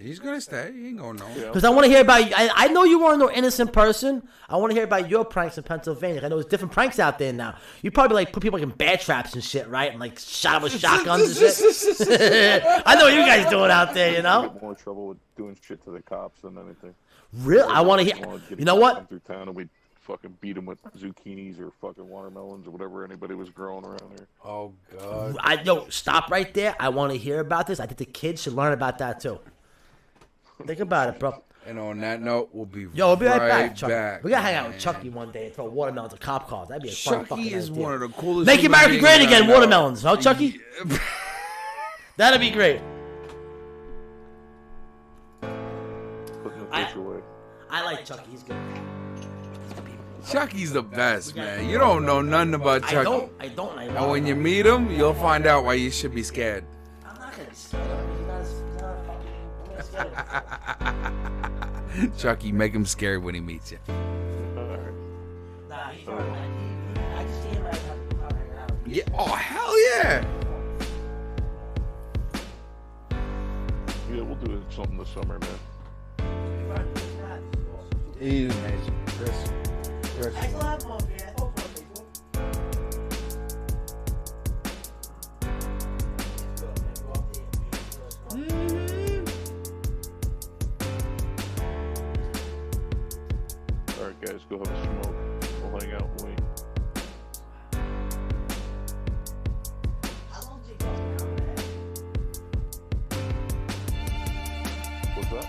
He's gonna stay. He ain't going nowhere. Because I want to hear about. I know you weren't no innocent person. I want to hear about your pranks in Pennsylvania. I know there's different pranks out there now. You probably like put people like in bear traps and shit, right? And like shot them with shotguns and shit. I know what you guys doing out there, you know. Get more trouble with doing shit to the cops than anything. Really, I want to hear. You know what? Come through town and we fucking beat them with zucchinis or fucking watermelons or whatever anybody was growing around here. Oh God. Yo, stop right there. I want to hear about this. I think the kids should learn about that too. Think about it, bro. And on that note, we'll be right back, Chucky. back. We gotta hang out with Chucky one day and throw watermelons at cop cars. That'd be a fun fucking Chucky is idea. one of the coolest. Make America great again, watermelons, huh, Chucky? That'd be great. I like Chucky. He's good. Chucky's the best, man. You don't know nothing about Chucky. I don't. And when you meet him, you'll find out why you should be scared. I'm not gonna be scared. Chucky, make him scared when he meets you. Nah, he's all right. I just see him as hanging out. Yeah. Oh, hell yeah. Yeah, we'll do something this summer, man. He's amazing. Chris. Alright, guys, go have a smoke. We'll hang out and wait. What's that?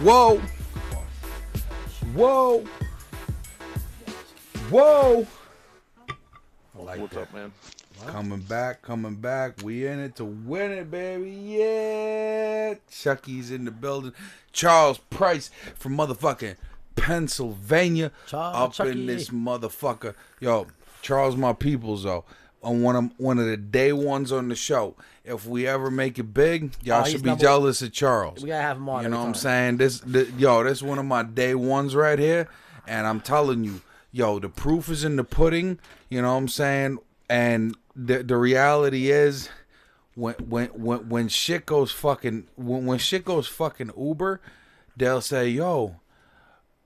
Whoa. Whoa. Whoa! I like What's that. up, man? Coming back. We in it to win it, baby. Yeah. Chucky's in the building. Charles Price from motherfucking Pennsylvania. Up Chucky. in this motherfucker. Yo, Charles, my peoples, though. On one of the day ones on the show. If we ever make it big, y'all should be jealous of Charles. We gotta have him on. You know what I'm saying? This one of my day ones right here. And I'm telling you, yo, the proof is in the pudding. You know what I'm saying? And the reality is, when shit goes fucking Uber, they'll say, yo,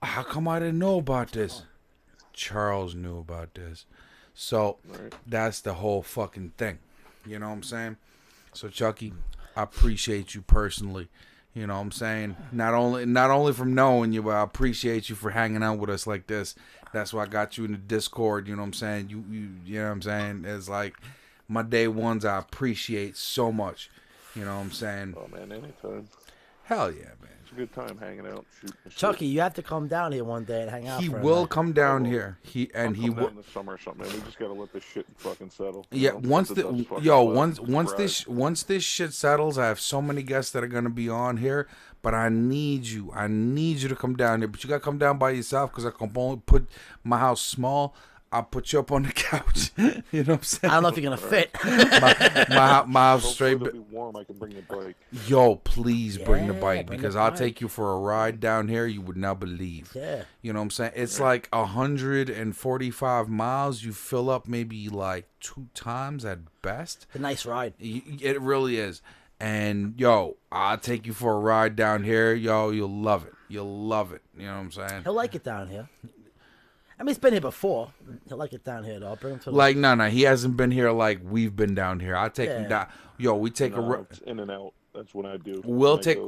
how come I didn't know about this? Charles knew about this. So that's the whole fucking thing. You know what I'm saying? So Chucky, I appreciate you personally. You know what I'm saying? Not only from knowing you, but I appreciate you for hanging out with us like this. That's why I got you in the Discord. You know what I'm saying? You know what I'm saying? It's like my day ones I appreciate so much. You know what I'm saying? Oh, man, anytime. Hell yeah, man. It's a good time hanging out. Chucky, you have to come down here one day and hang out. He will come down here. He will. In the summer or something, man. We just gotta let this shit fucking settle. Yeah, once this shit settles, I have so many guests that are gonna be on here. But I need you to come down here. But you gotta come down by yourself because I can only put my house small. I'll put you up on the couch. You know what I'm saying? I don't know if you're gonna fit. my house straight. It'll be warm. I can bring the bike. Yo, please bring the bike bring because the I'll bike. take you for a ride down here you would not believe. Yeah. You know what I'm saying? It's like 145 miles. You fill up maybe like 2 times at best. It's a nice ride. It really is. And yo, I'll take you for a ride down here. Yo, you'll love it. You'll love it. You know what I'm saying? He'll like it down here. I mean, he's been here before. He'll like it down here, though. I'll bring him to like no, he hasn't been here like we've been down here. I'll take him down. Yo, we take It's in and out. That's what I do. We'll take a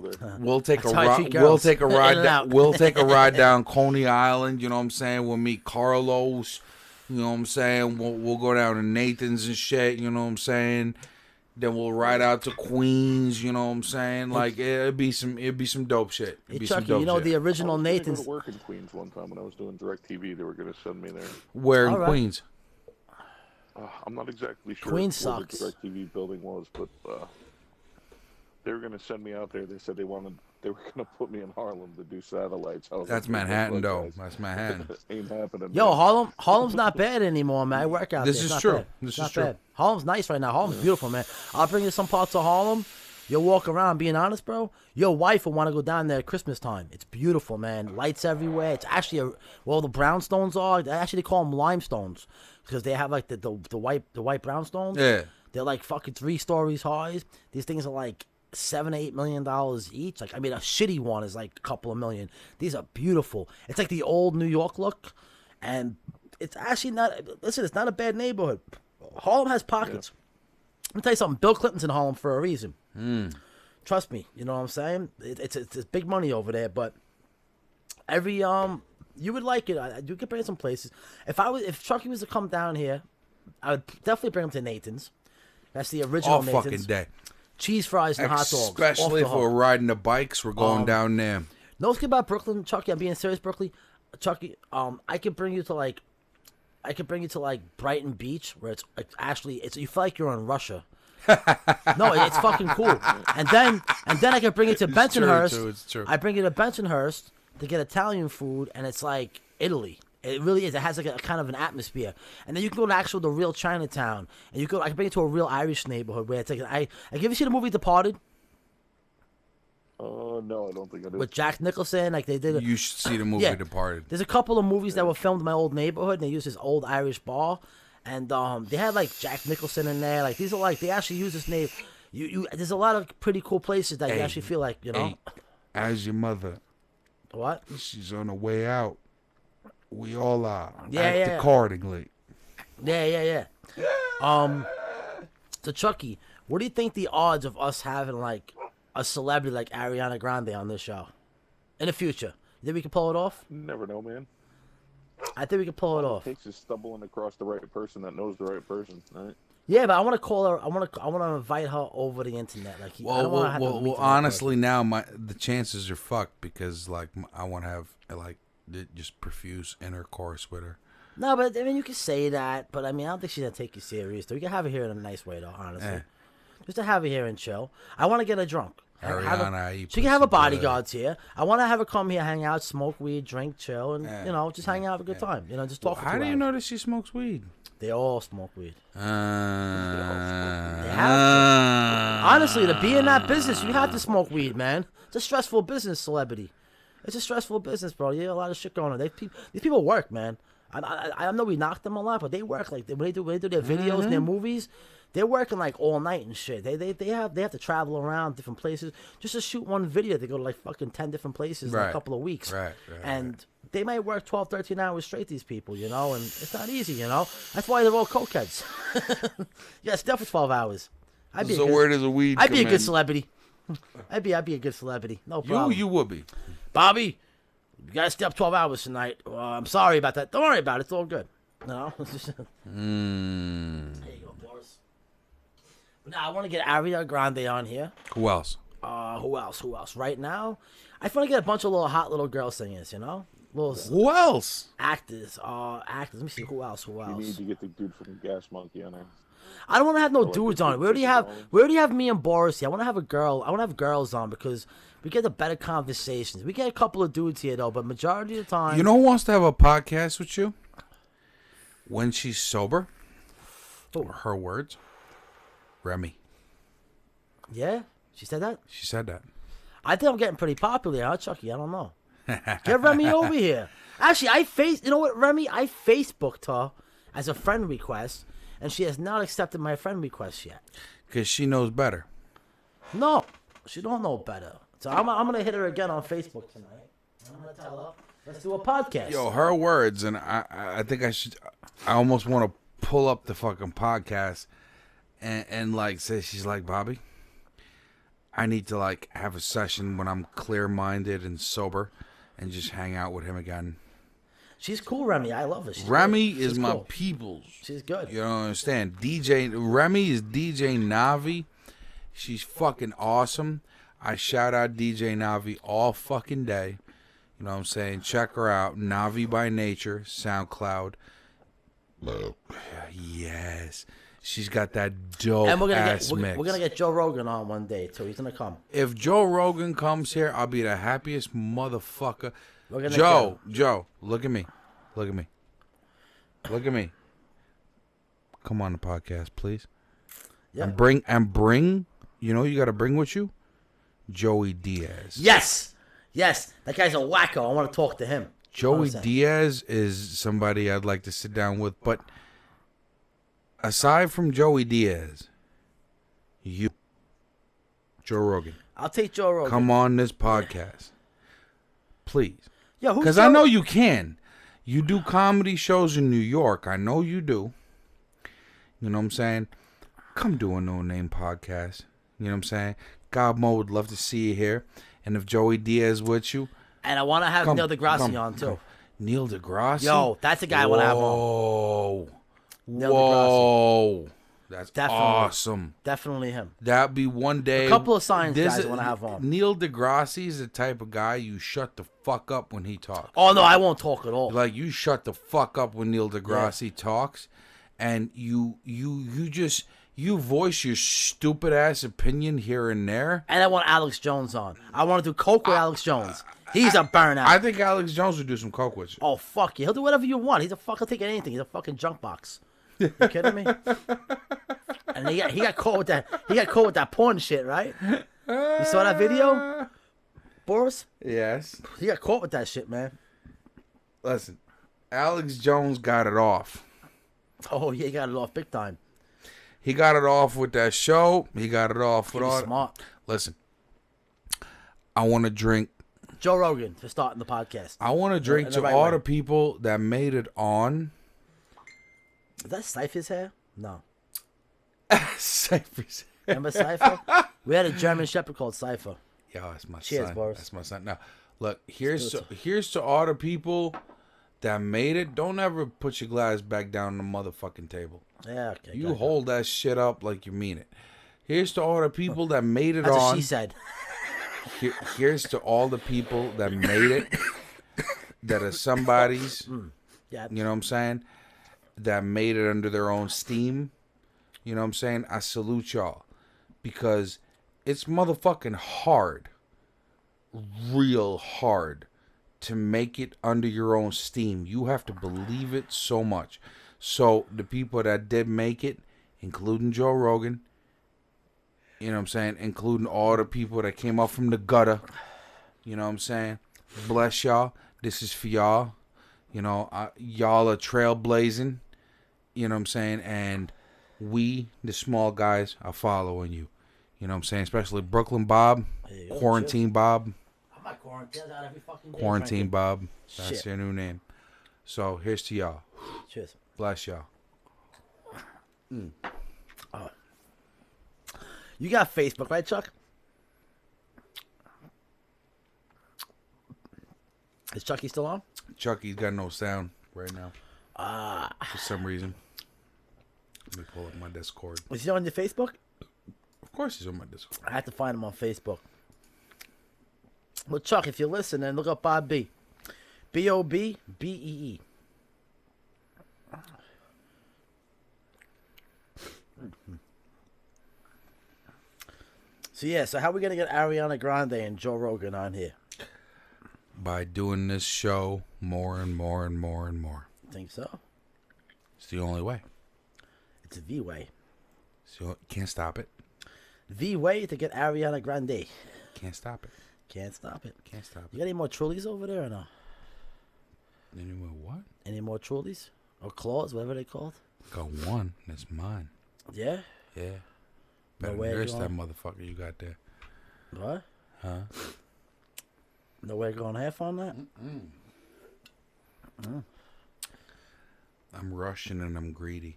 ride down Coney Island. You know what I'm saying? We'll meet Carlos. You know what I'm saying? We'll go down to Nathan's and shit. You know what I'm saying? Then we'll ride out to Queens. You know what I'm saying? Like it'd be some dope shit. Hey, Chucky, you know the original Nathan's. I was going to work in Queens one time when I was doing DirecTV. They were going to send me there. Where in Queens? I'm not exactly sure Queens where sucks. the DirecTV building was, but they were going to send me out there. They said they were going to put me in Harlem to do satellites. That's Manhattan, though. That's Manhattan. Ain't happening. Yo, Harlem's not bad anymore, man. I work out there. This is true. This is true. Bad. Harlem's nice right now. Harlem's beautiful, man. I'll bring you some parts of Harlem. You'll walk around, being honest, bro. Your wife will want to go down there at Christmas time. It's beautiful, man. Lights everywhere. It's actually the brownstones are. Actually, they call them limestones because they have like the white brownstones. Yeah. They're like fucking 3 stories high. These things are like $7 to $8 million each. Like, I mean, a shitty one is like a couple of million. These are beautiful. It's like the old New York look, and it's actually not. Listen, it's not a bad neighborhood. Harlem has pockets. Let me tell you something. Bill Clinton's in Harlem for a reason. Trust me. You know what I'm saying? It's big money over there. But every you would like it. You could bring some places. If Chucky was to come down here, I would definitely bring him to Nathan's. That's the original All Nathan's. fucking day. Cheese fries and hot dogs. Especially if we're riding the bikes, we're going down there. Know what's good about Brooklyn, Chucky? I'm being serious, Brooklyn. Chucky, I could bring you to like Brighton Beach, where it's like actually you feel like you're in Russia. No, it's fucking cool. And then I can bring you to Bensonhurst. It's true. I bring you to Bensonhurst to get Italian food, and it's like Italy. It really is. It has like a kind of an atmosphere. And then you can go to the real Chinatown, and I can bring you to a real Irish neighborhood where it's like I give you see the movie Departed. No, I don't think I do. With Jack Nicholson, like they did. You should see the movie Departed. There's a couple of movies that were filmed in my old neighborhood, and they used this old Irish bar, and they had like Jack Nicholson in there. Like these are like they actually use this name. There's a lot of pretty cool places that you actually feel like as your mother. What? She's on the way out. We all are. Act accordingly. Yeah. So Chucky, what do you think the odds of us having like a celebrity like Ariana Grande on this show in the future? You think we can pull it off? Never know, man. I think we can pull it off. It takes is stumbling across the right person that knows the right person, right? Yeah, but I want to call her. I want to invite her over the internet. Like, well, honestly, now the chances are fucked because like I want to have like just profuse intercourse with her. No, but I mean, you can say that, but I mean, I don't think she's gonna take you serious. Though you can have her here in a nice way, though. Honestly, just to have her here and chill. I want to get her drunk. Ariana, she can have her bodyguards here. I want to have her come here, hang out, smoke weed, drink, chill, and just hang out, have a good time. Just talk. How do you know that she smokes weed? They all smoke weed. They have to. Honestly, to be in that business, you have to smoke weed, man. It's a stressful business, celebrity. It's a stressful business, bro. You got a lot of shit going on. These people work, man. I know we knock them a lot, but they work like when they do their videos and their movies. They're working like all night and shit. They have to travel around different places just to shoot one video. They go to like fucking 10 different places in a couple of weeks. Right. And they might work 12, 13 hours straight, these people, and it's not easy, That's why they're all cokeheads. Yeah, it's definitely 12 hours. Where does a weed I'd be a good celebrity. I'd be a good celebrity. No problem. You would be. Bobby, you gotta stay up 12 hours tonight. I'm sorry about that. Don't worry about it. It's all good. There you go, Boris. But now I want to get Ariana Grande on here. Who else? Who else? Right now, I want to get a bunch of little hot little girl singers, Who else? Actors. Let me see. Who else? You need to get the dude from Gas Monkey on there. I don't want to have no dudes on. We already have me and Boris here. I want to have a girl. I want to have girls on because we get the better conversations. We get a couple of dudes here though, but majority of the time, You know who wants to have a podcast with you? When she's sober. Who? Her words. Remy. Yeah, she said that. She said that. I think I'm getting pretty popular, huh, Chucky? I don't know. Get Remy over here. Actually, you know what, Remy? I Facebooked her as a friend request, and she has not accepted my friend request yet. Because she knows better. No, she don't know better. So I'm gonna hit her again on Facebook tonight. I'm gonna tell her, let's do a podcast. Yo, her words, and I think I almost want to pull up the fucking podcast and like say, she's like, Bobby, I need to like have a session when I'm clear-minded and sober and just hang out with him again. She's cool, Remy. I love her. Remy is my people's. She's good. You don't understand. Remy is DJ Navi. She's fucking awesome. I shout out DJ Navi all fucking day. You know what I'm saying? Check her out. Navi by Nature, SoundCloud. Yes. She's got that dope ass mix. We're gonna get Joe Rogan on one day too. He's gonna come. If Joe Rogan comes here, I'll be the happiest motherfucker. Joe, look at me. Look at me. Come on the podcast, please. Yeah. And bring, you know, you got to bring with you Joey Diaz. Yes. That guy's a wacko. I want to talk to him. Joey Diaz is somebody I'd like to sit down with, but aside from Joey Diaz, Joe Rogan. I'll take Joe Rogan. Come on this podcast. Please. Yeah, because I know you can. You do comedy shows in New York. I know you do. You know what I'm saying? Come do a no-name podcast. You know what I'm saying? GodMode would love to see you here. And if Joey Diaz with you. And I want to have Neil deGrasse on, too. Neil deGrasse? Yo, that's the guy I want to have on. Whoa. That's awesome. Definitely him. That'd be one day. A couple of science guys I want to have on. Neil deGrasse is the type of guy you shut the fuck up when he talks. Oh, no, I won't talk at all. Like, you shut the fuck up when Neil deGrasse talks, and you voice your stupid ass opinion here and there. And I want Alex Jones on. I want to do coke with Alex Jones. He's a burnout. I think Alex Jones would do some coke with you. Oh, fuck you. He'll do whatever you want. He'll take anything. He's a fucking junk box. You kidding me? And he got caught with that. He got caught with that porn shit, right? You saw that video, Boris? Yes. He got caught with that shit, man. Listen, Alex Jones got it off. Oh yeah, he got it off big time. He got it off with that show. He got it off with all. Smart. Listen, I want to drink. Joe Rogan for starting the podcast. I want to drink to all the people that made it on. Is that Cypher's hair? No. Cypher's hair. Remember Cypher? We had a German Shepherd called Cypher. Yo, that's my Cheers, son. Boris. That's my son. Now, look, here's to all the people that made it. Don't ever put your glass back down on the motherfucking table. Yeah, okay. You hold that shit up like you mean it. Here's to all the people that made it That's on. what she said. Here's to all the people that made it, that are somebody's. Yeah. You know what I'm saying? That made it under their own steam. You know what I'm saying? I salute y'all. Because it's motherfucking hard. Real hard. To make it under your own steam. You have to believe it so much. So, the people that did make it, including Joe Rogan, you know what I'm saying? Including all the people that came up from the gutter. You know what I'm saying? Bless y'all. This is for y'all. You know, y'all are trailblazing. You know what I'm saying? And we, the small guys, are following you. You know what I'm saying? Especially Brooklyn Bob, Quarantine Bob. I'm not quarantined out every fucking day. Quarantine Bob. That's Shit. your new name. So, here's to y'all. Cheers. Bless y'all. You got Facebook, right, Chuck? Is Chucky still on? Chucky's got no sound right now. For some reason. Let me pull up my Discord. Is he on your Facebook? Of course he's on my Discord. I have to find him on Facebook. Well, Chuck, if you're listening, look up Bob B. B-O-B-B-E-E. So how are we going to get Ariana Grande and Joe Rogan on here? By doing this show more and more and more and more. Think so? It's the only way. It's the way. So can't stop it. The way to get Ariana Grande. Can't stop it. Can't stop it. Can't stop You it. got any more Trulies over there or no? Anyway, what? Any more Trulies? Or Claws, whatever they called? Got one. That's mine. Yeah? Yeah. No Better way nurse going. that motherfucker you got there. What? Huh? No way going half on that? I'm Russian and I'm greedy.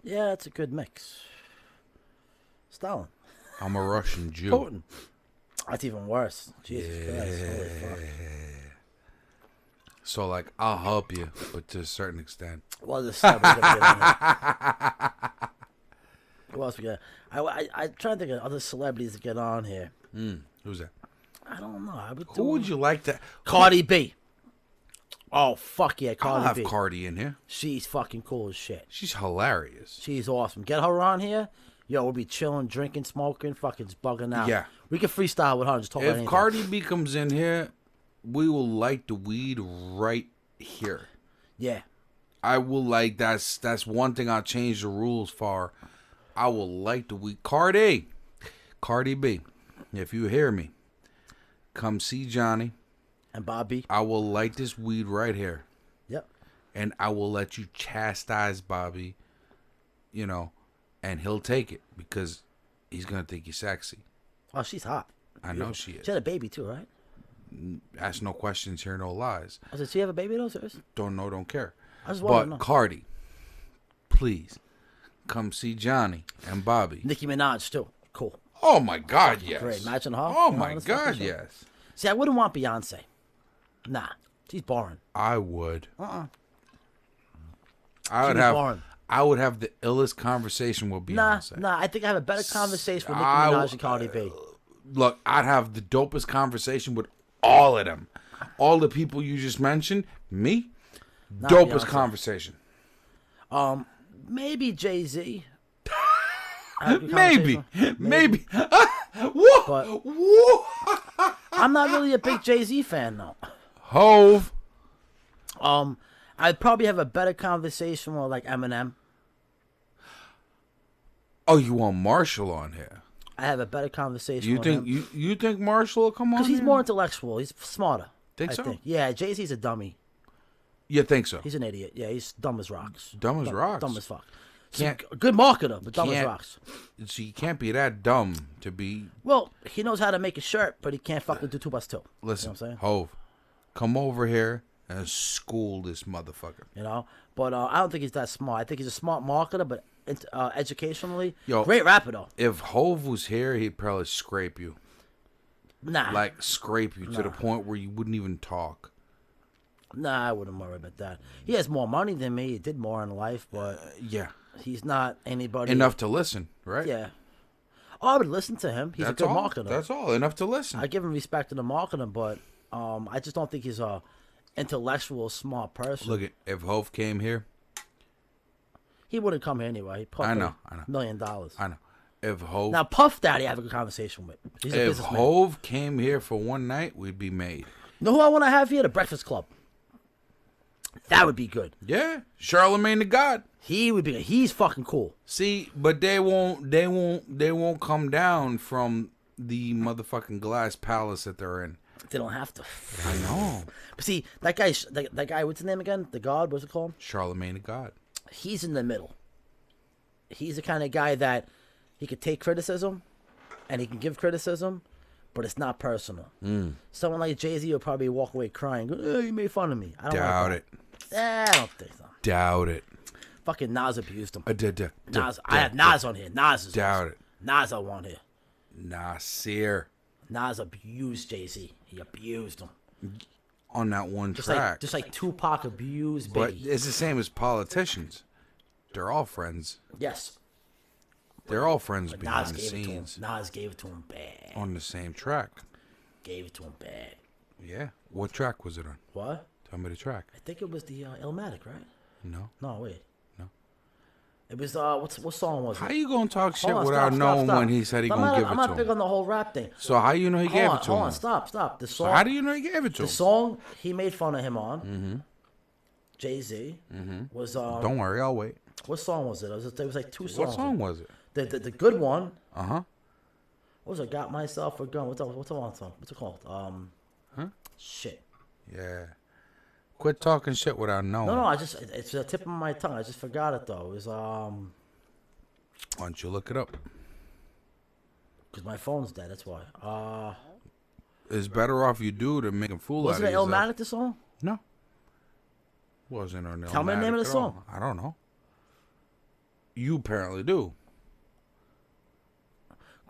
Yeah, it's a good mix. Stalin. I'm a Russian Jew. Putin. That's even worse. Jesus Christ. Holy fuck. So, like, I'll help you, but to a certain extent. Well, this celebrity gonna get on here. Who else we got? I trying to think of other celebrities to get on here. Who's that? I don't know. Who would you like to... Cardi B. Oh, fuck yeah, I'll Cardi have B. Cardi in here. She's fucking cool as shit. She's hilarious. She's awesome. Get her on here. Yo, we'll be chilling, drinking, smoking, fucking just bugging out. Yeah. We can freestyle with her and just talk about If anything. Cardi B comes in here, we will light the weed right here. Yeah. I will like... That's one thing I'll change the rules for. I will light the weed. Cardi B, if you hear me, come see Johnny. And Bobby. I will light this weed right here. Yep. And I will let you chastise Bobby, you know, and he'll take it because he's going to think you're sexy. Oh, she's hot. I know she is. She had a baby too, right? Ask no questions, hear no lies. Oh, did she have a baby though? Serious? Don't know, don't care. I just want to But know. Cardi, please, come see Johnny and Bobby. Nicki Minaj too. Cool. Oh, my God, yes. Great. Imagine her. Oh, You know, my this God, fucking shit. yes. See, I wouldn't want Beyonce. Nah. She's boring. I would. Uh-uh. I would She's have. boring. I would have the illest conversation with Beyonce. Nah. I think I have a better conversation with Nicki I- Minaj and Cardi B. Look, I'd have the dopest conversation with all of them. All the people you just mentioned, me, Not dopest Beyonce. conversation. Maybe Jay-Z. Maybe. But Whoa. I'm not really a big Jay-Z fan though. Hove. I'd probably have a better conversation with like Eminem. Oh, you want Marshall on here? I have a better conversation You with think him. you think Marshall will come on? Because he's here? more intellectual. He's smarter. Think I so? think. Yeah, Jay-Z's a dummy. You think so? He's an idiot. Yeah, he's dumb as rocks. Dumb as rocks. Dumb as fuck. Can't- A good marketer, but dumb as can't- rocks. So you can't be that dumb to be. Well, he knows how to make a shirt, but he can't fucking do 2x2. Listen, You know what I'm saying? Hove, come over here and school this motherfucker. You know? But I don't think he's that smart. I think he's a smart marketer, but educationally, Yo. great rapper, though. If Hove was here, he'd probably scrape you. Nah. Like, scrape you to the point where you wouldn't even talk. Nah, I wouldn't worry about that. He has more money than me. He did more in life, but Yeah. he's not anybody. Enough to listen, right? Yeah. Oh, I would listen to him. He's That's a good all. marketer. That's all. Enough to listen. I give him respect in the marketing, but I just don't think he's a intellectual, smart person. Look at if Hove came here. He wouldn't come here anyway. He I know. $1 million. I know. If Hove Now Puff Daddy, I have a good conversation with. He's a if businessman. Hove came here for one night, we'd be made. You know who I want to have here? The Breakfast Club. That would be good. Yeah, Charlemagne the God. He would be good. He's fucking cool. See, but they won't come down from the motherfucking glass palace that they're in. They don't have to. I know. But see, that guy, what's his name again? The God, what's it called? Charlemagne the God. He's in the middle. He's the kind of guy that he could take criticism and he can give criticism, but it's not personal. Someone like Jay-Z will probably walk away crying. Oh, you made fun of me. I don't Doubt like it. I don't think so. Doubt it. Fucking Nas abused him. Nas. I have Nas on here. Nas is Doubt it. Nas I want here. Nasir. Nas abused Jay-Z. He abused him. On that one Just track. like Tupac abused Biggie. But it's the same as politicians. They're all friends. Yes. They're all friends But behind Nas the gave it to him. scenes. Nas gave it to him bad. On the same track. Gave it to him bad. Yeah. What track was it on? What? Tell me the track. I think it was the Illmatic, right? No. No, wait. No. It was what song was it? How you gonna talk shit Hold on, without stop, knowing stop. when he said he I'm gonna not, give I'm it not to big him? on the whole rap thing. So how you know he gave it to Hold him? on, stop. The So song. how do you know he gave it to The him? song he made fun of him on. Jay-Z was Don't worry, I'll wait. what song was it? It was like two songs. What song was it? The good one. Uh-huh. What was it? Got myself a gun. What's the song? What's it called? Shit. Yeah. Quit talking shit without knowing. No, it's the tip of my tongue. I just forgot it though. It was Why don't you look it up? because my phone's dead. That's why. It's better off you do than make a fool out of Wasn't it yourself. Illmatic the song? No. Wasn't on Tell me the name of the Illmatic at song. all. I don't know. You apparently do.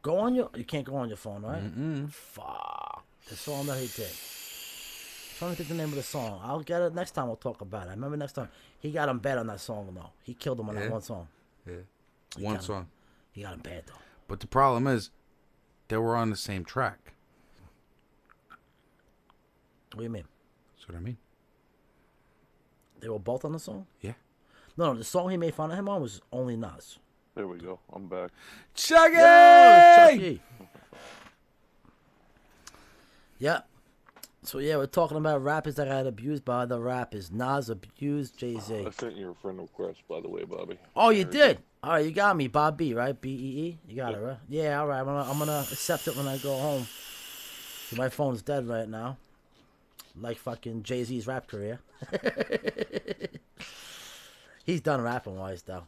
Go on your. You can't go on your phone, right? Fuck. The song that he did. I'm trying to think the name of the song. I'll get it next time. We'll talk about it. I remember next time he got him bad on that song though. He killed him on that Yeah. one song. Yeah. One got him. song. He got him bad though. But the problem is, they were on the same track. What do you mean? That's what I mean. They were both on the song? Yeah. No, the song he made fun of him on was only Nas. There we go. I'm back. Chucky! Yo, Chucky. Yeah. So yeah, we're talking about rappers that got abused by the rappers. Nas abused Jay-Z. I sent you a friend request, by the way, Bobby. Oh, you did? All right, you got me, Bob B, right? B-E-E? You got it, right? Yeah, all right. I'm gonna accept it when I go home. My phone's dead right now. Like fucking Jay-Z's rap career. He's done rapping wise though.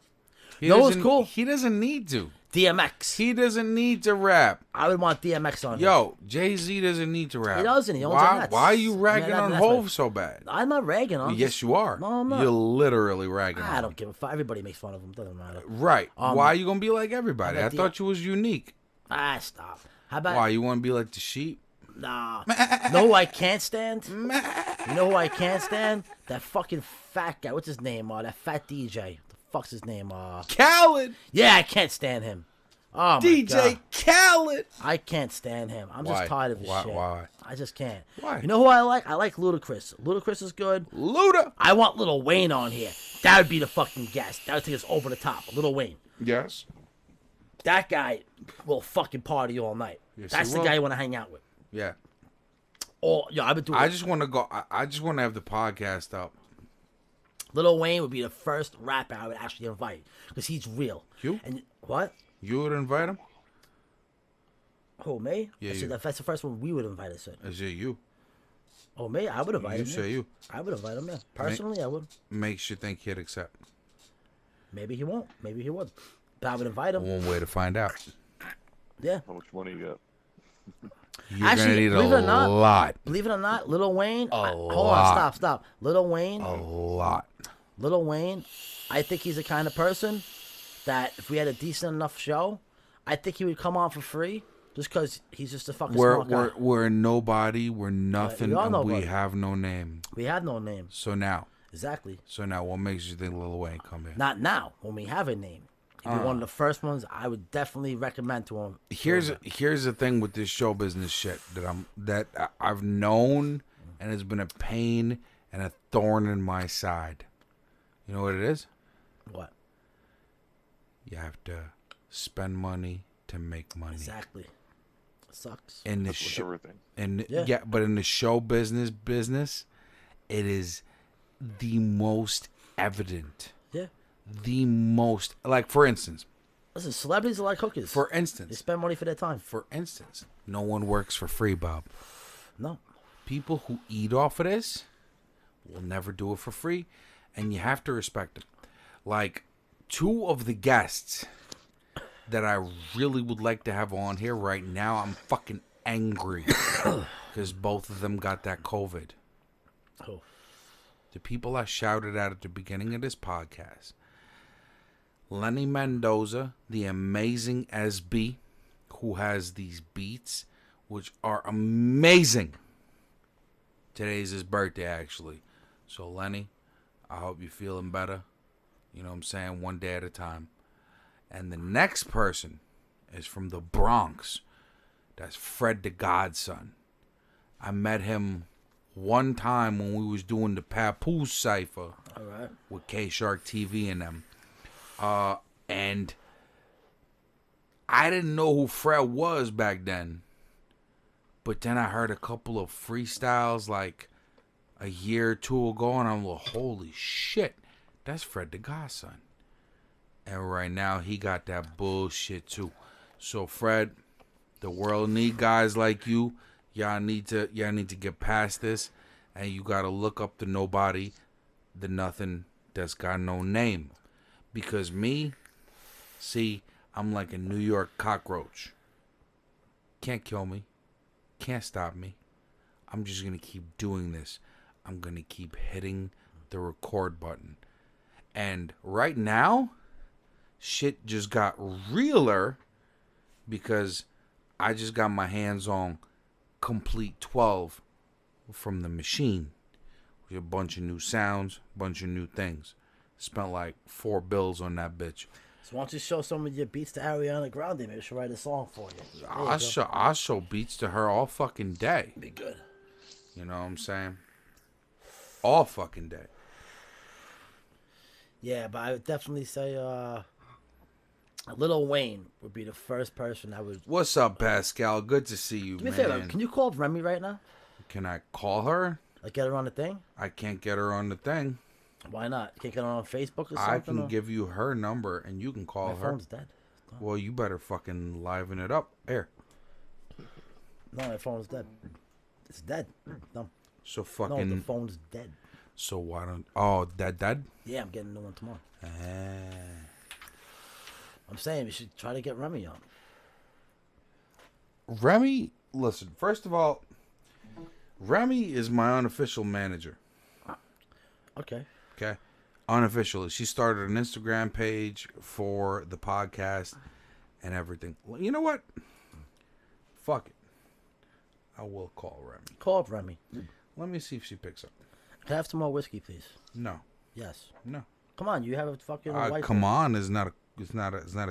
He No, it's doesn't- cool. He doesn't need to. DMX. He doesn't need to rap. I would want DMX on here. Yo, Jay-Z doesn't need to rap. He doesn't. He owns why, the Nets. why are you ragging Man, on that's Hove my- so bad? I'm not ragging on him. Yes, you are. No, I'm not. You're literally ragging on I him. don't give a fuck. Everybody makes fun of him. Doesn't matter. Right. Why are you going to be like everybody? I'm I at the- thought you was unique. Stop. How about Why? You want to be like the sheep? Nah. You know who I can't stand? You know who I can't stand? That fucking fat guy. What's his name? That fat DJ. The fuck's his name? Khaled. Yeah, I can't stand him. Oh my DJ God. Khaled. I can't stand him. I'm Why? just tired of his Why- shit. why? I just can't. Why? You know who I like? I like Ludacris. Ludacris is good. Luda. I want Lil Wayne on here. That would be the fucking guest. That would take us over the top. Lil Wayne. Yes. That guy will fucking party all night. Yes, That's he the will. guy you want to hang out with. Yeah. I've been doing. I just want to go. I just want to have the podcast up. Lil Wayne would be the first rapper I would actually invite because he's real. You? And what? You would invite him? Who, me? Yeah, I said you. that's the first one we would invite. I said. Is it you? Oh, me? I would invite You him. say yeah. you. I would invite him. Yeah. Personally, I would. Makes you think he'd accept. Maybe he won't. Maybe he would. But I would invite him. One way to find out. Yeah. How much money you got? You're Actually, gonna need believe it or not- lot. Believe it or not, Lil Wayne. Hold lot. on, stop. Lil Wayne. A lot. Lil Wayne. I think he's the kind of person that if we had a decent enough show, I think he would come on for free just because he's just a fucking smart guy. We're nobody. We're nothing, we are and nobody. we have no name. We have no name. So now, Exactly. what makes you think Lil Wayne come here? Not now, when we have a name. He'd be one of the first ones I would definitely recommend to him. Here's the thing with this show business shit that I've known, and it's been a pain and a thorn in my side. You know what it is? What? You have to spend money to make money. Exactly. It sucks. In the That's with everything. yeah, but in the show business, it is the most evident. Yeah. The most, like, for instance. Listen, celebrities are like hookers. For They instance. spend money for their time. For instance, no one works for free, Bob. No. People who eat off of this will never do it for free, and you have to respect them. Like, two of the guests that I really would like to have on here right now, I'm fucking angry because both of them got that COVID. Oh. The people I shouted at the beginning of this podcast. Lenny Mendoza, the amazing SB, who has these beats, which are amazing. Today's his birthday, actually. So, Lenny, I hope you're feeling better. You know what I'm saying? One day at a time. And the next person is from the Bronx. That's Fred the Godson. I met him one time when we was doing the Papoose Cypher. All right. With K-Shark TV and them. And I didn't know who Fred was back then. But then I heard a couple of freestyles like a year or two ago, and I'm like, holy shit, that's Fred the Godson. And right now he got that bullshit too. So Fred, the world need guys like you. Y'all need to get past this, and you gotta look up the nobody, the nothing that's got no name. Because me, see, I'm like a New York cockroach. Can't kill me. Can't stop me. I'm just going to keep doing this. I'm going to keep hitting the record button. And right now, shit just got realer because I just got my hands on Complete 12 from the machine. With a bunch of new sounds, bunch of new things. Spent like $4 bills on that bitch. So why don't you show some of your beats to Ariana Grande? Maybe she'll write a song for you. I'll show beats to her all fucking day. Be good. You know what I'm saying? All fucking day. Yeah, but I would definitely say Lil Wayne would be the first person I would... What's up, Pascal? Good to see you, Do me a man. favor, can you call up Remy right now? Can I call her? Like get her on the thing? I can't get her on the thing. Why not? You can't get her on Facebook or something? I can give you her number and you can call My her. phone's dead. Well, you better fucking liven it up. Here. No, my phone's dead. It's dead. No. So No, fucking... the phone's dead. So why don't... Oh, dead? Yeah, I'm getting a new one tomorrow. Ah. I'm saying we should try to get Remy on. Remy, listen, first of all, Remy is my unofficial manager. Okay. Okay? Unofficially. She started an Instagram page for the podcast and everything. Well, you know what? Fuck it. I will call Remy. Call up Remy. Let me see if she picks up. Can I have some more whiskey, please? No. Yes. No. Come on, you have a fucking white Come claw. on is not a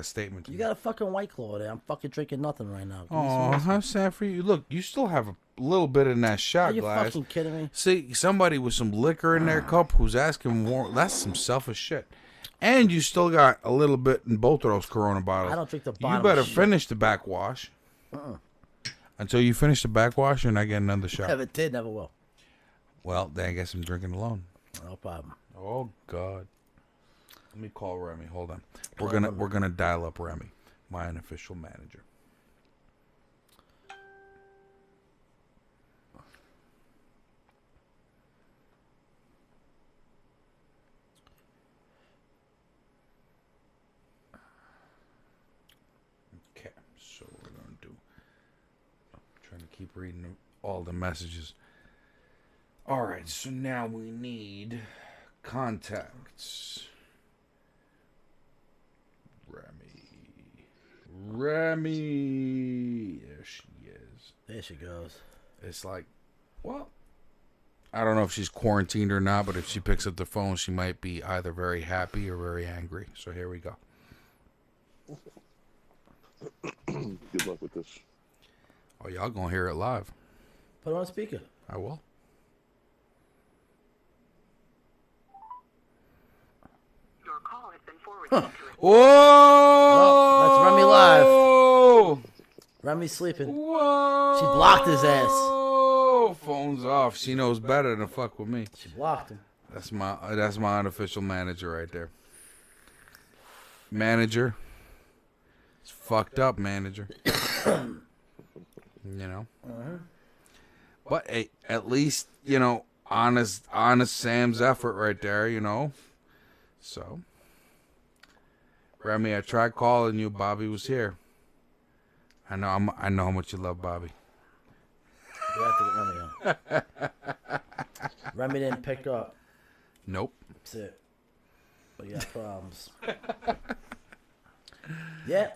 statement to You me. got a fucking white claw there. I'm fucking drinking nothing right now. Give me some Oh, whiskey. how sad for you. Look, you still have a little bit in that Are shot you glass. fucking kidding me? See, somebody with some liquor in their cup who's asking more. That's some selfish shit. And you still got a little bit in both of those Corona bottles. I don't drink the You bottom better of shit. finish the backwash. Until you finish the backwash, you're not getting another shot. Never did, never will. Well, then I guess I'm drinking alone. No problem. Oh God. Let me call Remy. Hold on. Call We're Remy. gonna dial up Remy, my unofficial manager. Okay, so we're gonna do. I'm trying to keep reading all the messages. All right, so now we need contacts. Remy. There she is. There she goes. It's like, well, I don't know if she's quarantined or not, but if she picks up the phone, she might be either very happy or very angry. So here we go. Good luck with this. Oh, y'all gonna hear it live. Put it on speaker. I will. Whoa! That's Remy live. Remy's sleeping. Whoa! She blocked his ass. Oh, phone's off. She knows better than fuck with me. She blocked him. That's my unofficial manager right there. Manager. It's fucked up, manager. You know. But hey, at least honest Sam's effort right there. So, Remy, I tried calling you. Bobby was here. I know how much you love Bobby. We have to get Remy on. Remy didn't pick up. Nope. That's it. We got problems. Yeah.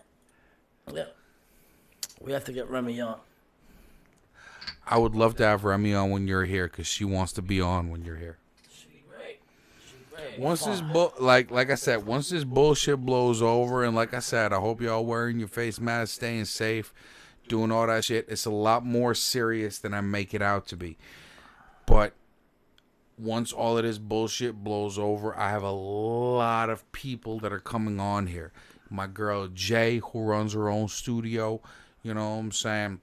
We have to get Remy on. I would love to have Remy on when you're here because she wants to be on when you're here. She'd be great. Once this like I said, once this bullshit blows over, and like I said, I hope y'all wearing your face mask, staying safe, doing all that shit. It's a lot more serious than I make it out to be. But once all of this bullshit blows over, I have a lot of people that are coming on here. My girl Jay, who runs her own studio, you know what I'm saying?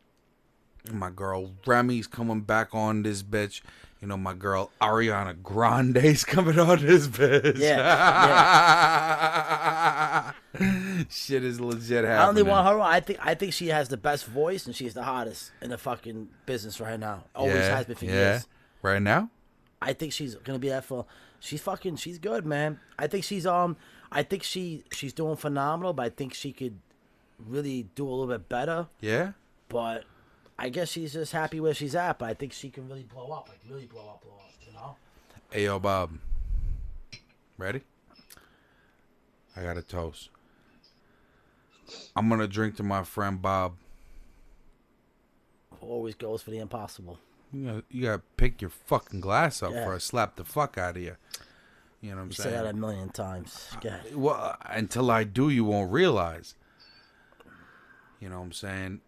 My girl Remy's coming back on this bitch. My girl Ariana Grande's coming on this bitch. Yeah. Shit is legit happening. I don't even want her on. I think she has the best voice and she's the hottest in the fucking business right now. Always has been for years. Right now? I think she's gonna be that for. She's good, man. I think she's she's doing phenomenal, but I think she could really do a little bit better. Yeah. But I guess she's just happy where she's at. But I think she can really blow up. Hey, yo, Bob. Ready? I got a toast. I'm gonna drink to my friend Bob. Always goes for the impossible. You gotta pick your fucking glass up Yeah. before I slap the fuck out of you. You know what I'm You saying? say that a million times. Yeah. Well, until I do, you won't realize. You know what I'm saying?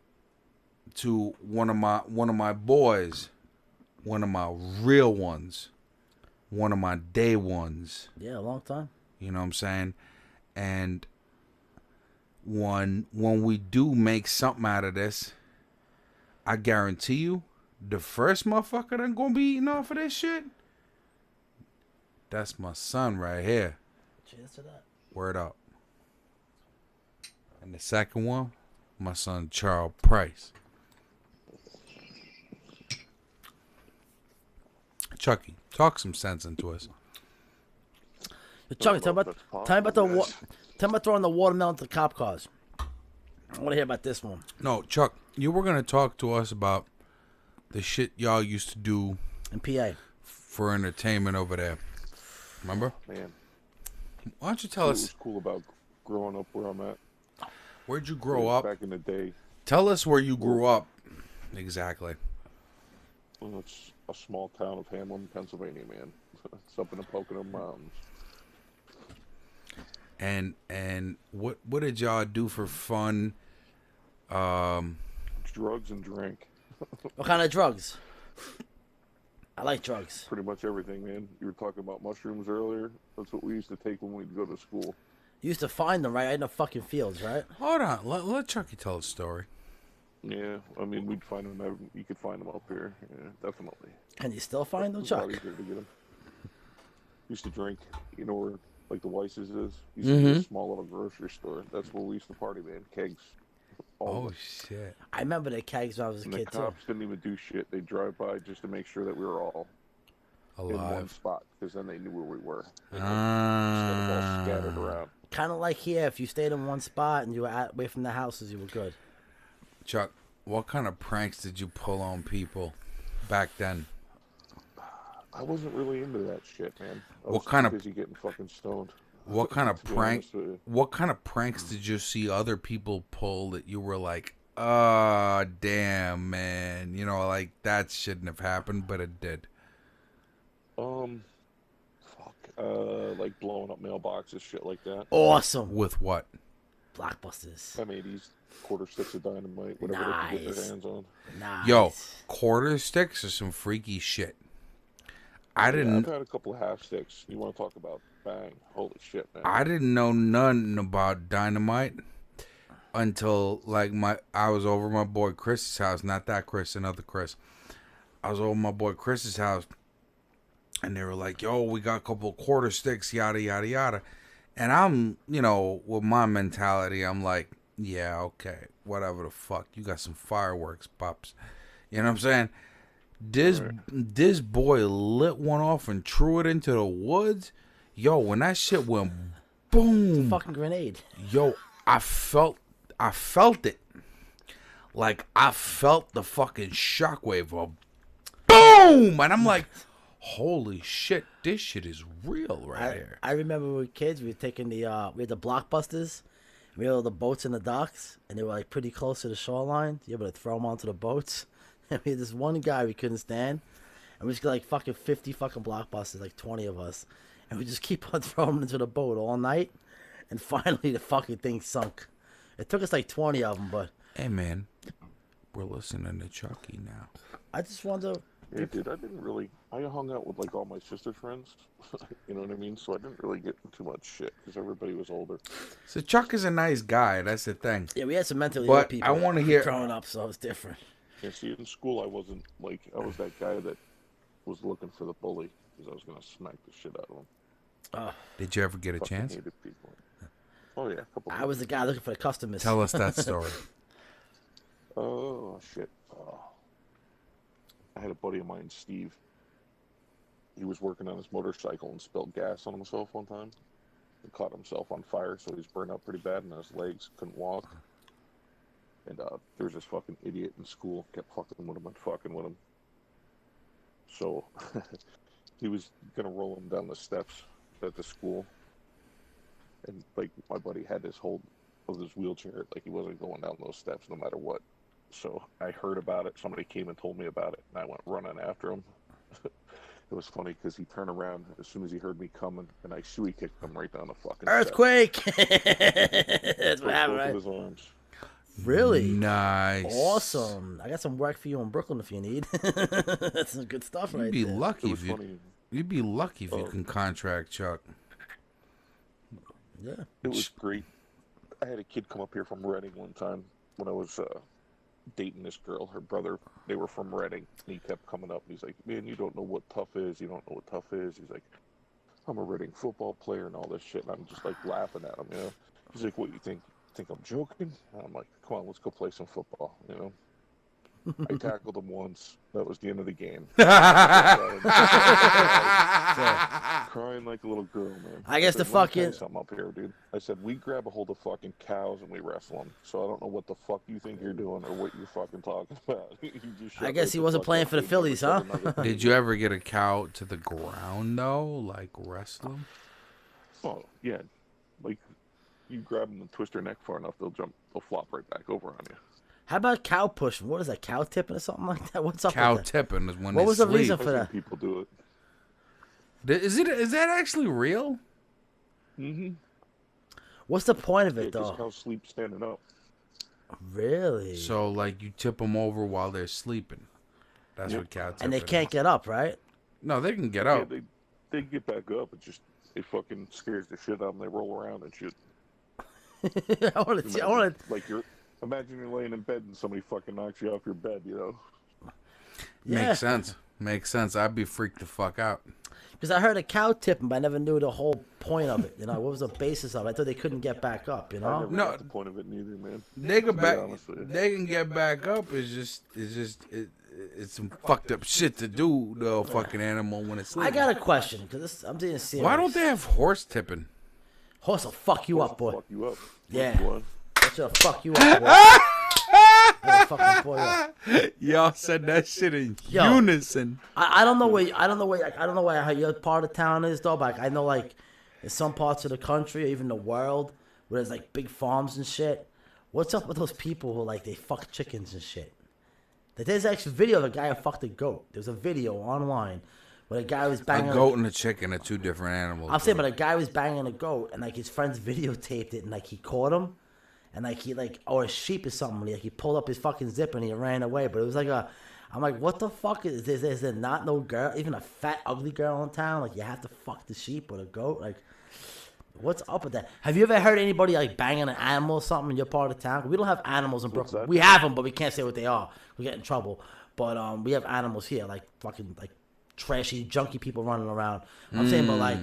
To one of my boys, one of my real ones, one of my day ones. Yeah, a long time. You know what I'm saying? And when we do make something out of this, I guarantee you, the first motherfucker that's gonna be eating off of this shit, that's my son right here. Cheers to that. Word up. And the second one, my son Charles Price. Chucky, talk some sense into us. Chucky, tell me about throwing the watermelon to cop cars. I want to hear about this one. No, Chuck, you were gonna talk to us about the shit y'all used to do In PA. for entertainment over there. Remember? Man, Why don't you tell what us, was cool about growing up where I'm at? where'd you grow up? Back in the day. Tell us where you grew up. Exactly. Well, it's a small town of Hamlin, Pennsylvania, man. It's up in the Pocono Mountains. And what did y'all do for fun? Drugs and drink. What kind of drugs? I like drugs. Pretty much everything, man. You were talking about mushrooms earlier. That's what we used to take when we'd go to school. You used to find them, right? Out in the fucking fields, right? Hold on, let Chucky tell a story. Yeah, I mean, we'd find them. You could find them up here. Yeah, definitely. Can you still find them, It's a lot Chuck? easier to get them. Used to drink, where like the Weiss's is. Used to be a small little grocery store. That's where we used to party, man. Kegs. All of it. Shit. I remember the kegs when I was a And the kid, too. cops didn't even do shit. They'd drive by just to make sure that we were all in one Alive. spot, because then they knew where we were. Instead of all scattered around. Kind of like here, if you stayed in one spot and you were away from the houses, you were good. Chuck, what kind of pranks did you pull on people back then? I wasn't really into that shit, man. I What was kind too of- busy getting fucking stoned. What kind of To be prank? honest with you. What kind of pranks did you see other people pull that you were like, "Ah, damn, man," like that shouldn't have happened, but it did. Like blowing up mailboxes, shit like that. Awesome. With what? Blockbusters. M80s, quarter sticks of dynamite, whatever they could get Nice. their hands on. Nice. Yo, quarter sticks are some freaky shit. I Yeah, didn't. I've had a couple of half sticks. You want to talk about bang. Holy shit, man. I didn't know nothing about dynamite until like I was over my boy Chris's house. Not that Chris, another Chris. I was over my boy Chris's house, and they were like, "Yo, we got a couple of quarter sticks, yada yada yada." And I'm, with my mentality, I'm like, "Yeah, okay, whatever the fuck. You got some fireworks, pops." You know what I'm saying? This boy lit one off and threw it into the woods. Yo, when that shit went boom, It's a fucking grenade. yo, I felt it. Like I felt the fucking shockwave of boom, and I'm like, holy shit, this shit is real here. I remember when we were kids, we were taking we had the blockbusters. We had all the boats in the docks, and they were like pretty close to the shoreline. You able to throw them onto the boats. And we had this one guy we couldn't stand, and we just got like fucking 50 fucking blockbusters, like 20 of us, and we just keep on throwing them into the boat all night, and finally the fucking thing sunk. It took us like 20 of them, but Hey man, we're listening to Chucky now. I just wonder. Yeah, dude, I hung out with like all my sister's friends, you know what I mean? So I didn't really get too much shit because everybody was older. So Chuck is a nice guy. That's the thing. Yeah, we had some mentally But ill people. I wanna hear- growing up, so it was different. Yeah, see, in school, I wasn't like, I was that guy that was looking for the bully because I was going to smack the shit out of him. Did you ever get a Fucking chance? hated people. Oh, yeah, a couple I was the guy looking for the customers. Tell us that story. Oh, shit. I had a buddy of mine, Steve. He was working on his motorcycle and spilled gas on himself one time. He caught himself on fire, so he's burned out pretty bad in his legs, couldn't walk. And there was this fucking idiot in school, kept fucking with him and fucking with him. So he was gonna roll him down the steps at the school. And like my buddy had this hold of his wheelchair, like he wasn't going down those steps no matter what. So I heard about it. Somebody came and told me about it, and I went running after him. It was funny because he turned around as soon as he heard me coming, and I suey kicked him right down the fucking Earthquake! That's what happened, both right? of his arms. Really? Nice. Awesome. I got some work for you in Brooklyn if you need. That's some good stuff right You'd be there. It lucky was if you. funny. You'd be lucky if you can contract Chuck. Yeah. It was great. I had a kid come up here from Reading one time when I was dating this girl. Her brother, they were from Reading. And he kept coming up. And he's like, man, you don't know what tough is. You don't know what tough is. He's like, I'm a Reading football player and all this shit. And I'm just like laughing at him, you know. He's like, what, you think I'm joking? And I'm like, come on, let's go play some football, you know. I tackled him once. That was the end of the game. Crying like a little girl, man. I guess said, the "Let me tell you fucking- something up here, dude." I said, we grab a hold of fucking cows and we wrestle them. So I don't know what the fuck you think you're doing or what you're fucking talking about. You just shut I guess right he the wasn't fuck playing up, for the dude. Phillies, Never huh? said another thing. Did you ever get a cow to the ground though, like wrestle him? Oh yeah, like you grab them and twist their neck far enough, they'll flop right back over on you. How about cow pushing? What is that, cow tipping or something like that? What's up Cow with that? tipping is when What they was the sleep. reason I for think that? people do it. Is that actually real? Mm-hmm. What's the point of Yeah, it, because though? cows sleep standing up. Really? So like you tip them over while they're sleeping. That's Yep. what cow tipping And they can't is. get up, right? No, they can get Yeah, up. they get back up. It just it fucking scares the shit out of them. They roll around and shit. I want to see. I want to. Like imagine you're laying in bed and somebody fucking knocks you off your bed. You know. Yeah. Makes sense. Makes sense. I'd be freaked the fuck out. Because I heard a cow tipping, but I never knew the whole point of it. You know, what was the basis of it? I thought they couldn't get back up. You I know. never No. got the point of it neither, man. They can To be back. honest with you. They can get back up. It's some fucked up shit to do to a fucking animal when it's I sleeping. got a question because I'm being serious. Why don't they have horse tipping? Horse will fuck you up, boy. Fuck you up. Yeah. Boy. That shit'll fuck you up, boy. That'll fuck my boy up. Y'all said that shit in Yo. unison. I don't know where how your part of town is though, but I know like in some parts of the country or even the world where there's like big farms and shit. What's up with those people who like they fuck chickens and shit? There's actually a video of a guy who fucked a goat. There's a video online where a guy was A banging goat and a chicken are two different animals. I'm saying, but a guy was banging a goat, and like his friends videotaped it, and like he caught him, and like he like or a sheep or something. He pulled up his fucking zip and he ran away. But it was like I I'm like, what the fuck is there not no girl, even a fat ugly girl in town? Like you have to fuck the sheep or the goat? Like what's up with that? Have you ever heard anybody like banging an animal or something in your part of town? We don't have animals in Brooklyn. We have them, but we can't say what they are. We get in trouble. But we have animals here, like fucking like trashy, junky people running around. I'm saying, but like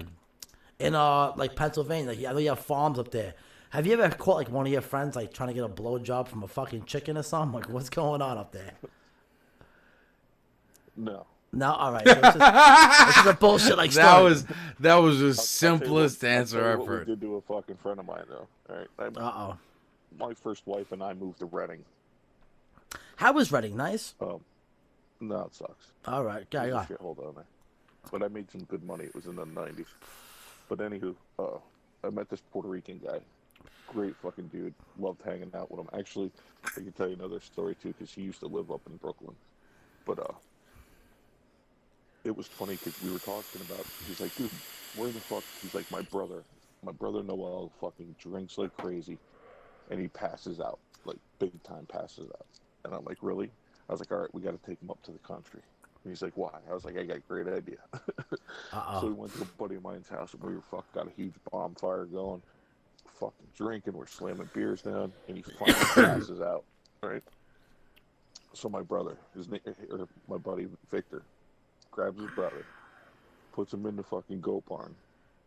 in like Pennsylvania, like I know you have farms up there. Have you ever caught like one of your friends like trying to get a blowjob from a fucking chicken or something? Like what's going on up there? No. No, all right. So this is a bullshit like story. That was the simplest answer I've heard. We did to a fucking friend of mine though. All right. My first wife and I moved to Reading. How was Reading? Nice. No, it sucks. All right, yeah. Hold on there. But I made some good money. It was in the 90s. But anywho, I met this Puerto Rican guy. Great fucking dude. Loved hanging out with him. Actually, I can tell you another story too, because he used to live up in Brooklyn. But it was funny because we were talking about. He's like, dude, where the fuck? He's like, my brother Noel fucking drinks like crazy, and he passes out, like big time passes out. And I'm like, really? I was like, all right, we got to take him up to the country. And he's like, why? I was like, I got a great idea. So we went to a buddy of mine's house, and we were got a huge bonfire going, fucking drinking, we're slamming beers down, and he finally passes out, right? So my brother, my buddy Victor, grabs his brother, puts him in the fucking goat barn,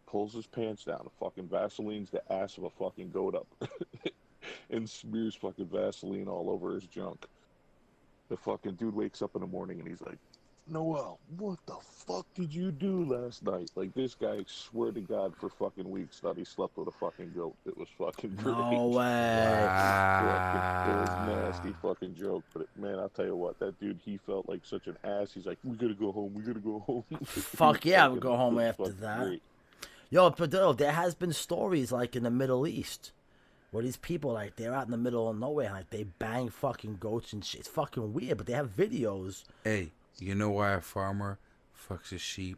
pulls his pants down, and fucking Vaselines the ass of a fucking goat up, and smears fucking Vaseline all over his junk. The fucking dude wakes up in the morning and he's like, Noel, what the fuck did you do last night? Like, this guy, swear to God, for fucking weeks thought he slept with a fucking goat. It was fucking great. No way. Wow. It was a nasty fucking joke. But, man, I'll tell you what, that dude, he felt like such an ass. He's like, we gotta go home, we gotta go home. Fuck yeah, I would go home after that. Great. Yo, but there has been stories, like, in the Middle East, where these people, like, they're out in the middle of nowhere, like, they bang fucking goats and shit. It's fucking weird, but they have videos. Hey, you know why a farmer fucks his sheep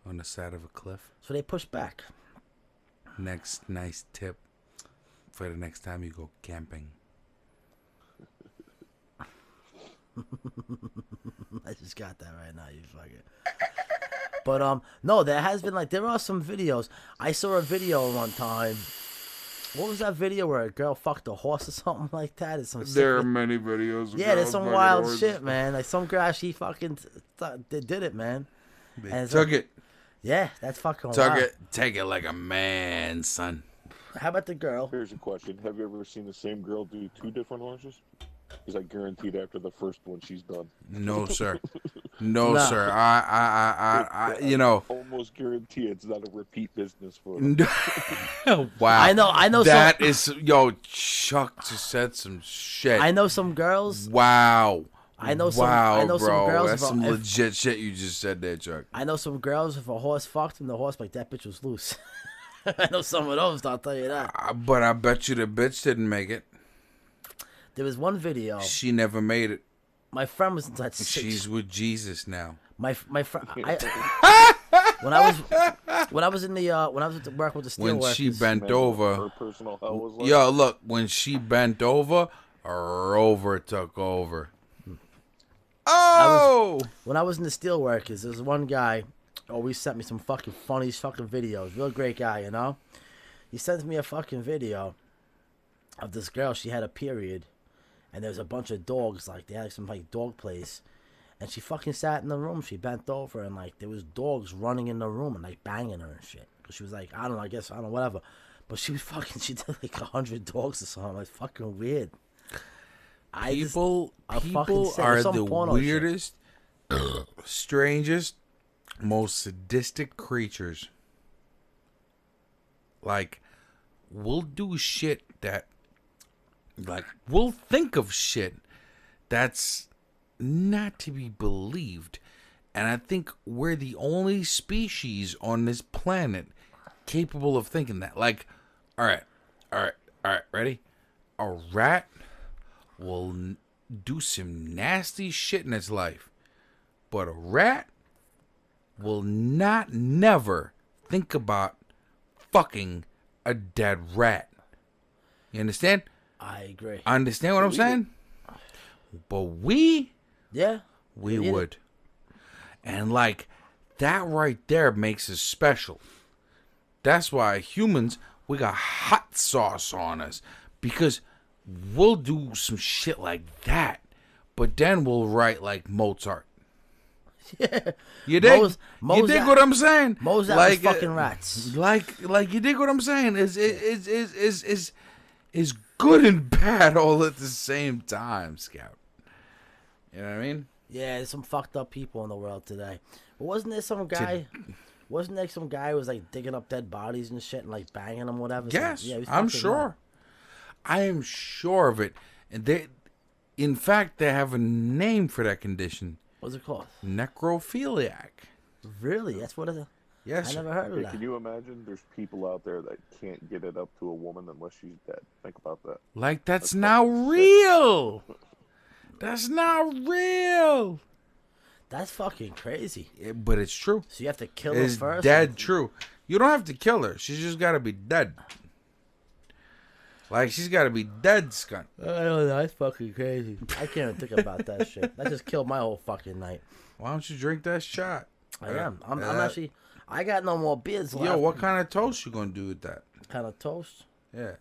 on the side of a cliff? So they push back. Next nice tip for the next time you go camping. I just got that right now, you fucking. But, no, there has been, like, there are some videos. I saw a video one time. What was that video where a girl fucked a horse or something like that? There are many videos. Yeah, there's some wild shit, man. Like some girl, she fucking did it, man. They took it. Yeah, that's fucking wild. Take it like a man, son. How about the girl? Here's a question. Have you ever seen the same girl do 2 different horses? Because I guaranteed after the first one, she's done. No, sir. No, sir. I you know. Almost guarantee it's not a repeat business for them. Wow. I know. That is, yo, Chuck just said some shit. I know some girls. Wow. I know some bro. Girls. That's some legit shit you just said there, Chuck. I know some girls, if a horse fucked them, the horse like, that bitch was loose. I know some of those, I'll tell you that. But I bet you the bitch didn't make it. There was one video. She never made it. My friend was inside. She's with Jesus now. My friend. when I was working with the steelworkers. When she bent over. Her personal hell was like. Yo, look. When she bent over, her rover took over. Oh! When I was in the steelworkers, there was one guy. Always sent me some fucking funny fucking videos. Real great guy, you know. He sends me a fucking video of this girl. She had a period. And there was a bunch of dogs, like, they had some, like, dog place. And she fucking sat in the room. She bent over, and, like, there was dogs running in the room and, like, banging her and shit. Because she was like, I don't know, whatever. But she was fucking, she did, like, 100 dogs or something. It's fucking weird. People are the weirdest, strangest, most sadistic creatures. Like, we'll do shit that, like, we'll think of shit that's not to be believed. And I think we're the only species on this planet capable of thinking that. Like, all right, ready? A rat will do some nasty shit in its life. But a rat will never think about fucking a dead rat. You understand? I agree. Understand what I'm saying? But we We Yeah. would. And like that right there makes us special. That's why humans, we got hot sauce on us. Because we'll do some shit like that. But then we'll write like Mozart. Yeah. You dig? Mo's You dig what I'm saying? Mozart like, was fucking rats. Like you dig what I'm saying? Is good and bad all at the same time, Scout. You know what I mean? Yeah, there's some fucked up people in the world today. But wasn't there some guy? Wasn't there some guy who was like digging up dead bodies and shit and like banging them, whatever? Yes, So, yeah, he's I'm fucking sure. mad. I am sure of it. And in fact, they have a name for that condition. What's it called? Necrophiliac. Really? That's what it is. Yes. I sir. never heard of Hey, that. can you imagine? There's people out there that can't get it up to a woman unless she's dead. Think about that. Like that's not real. That's not real. That's fucking crazy. But it's true. So you have to kill her It's first. dead true. You don't have to kill her. She's just got to be dead. Like, she's got to be dead, scunt. I don't know. That's fucking crazy. I can't even think about that shit. That just killed my whole fucking night. Why don't you drink that shot? I am. I'm actually. I got no more beers left. Yo, what kind of toast you going to do with that? kind of toast? Yeah.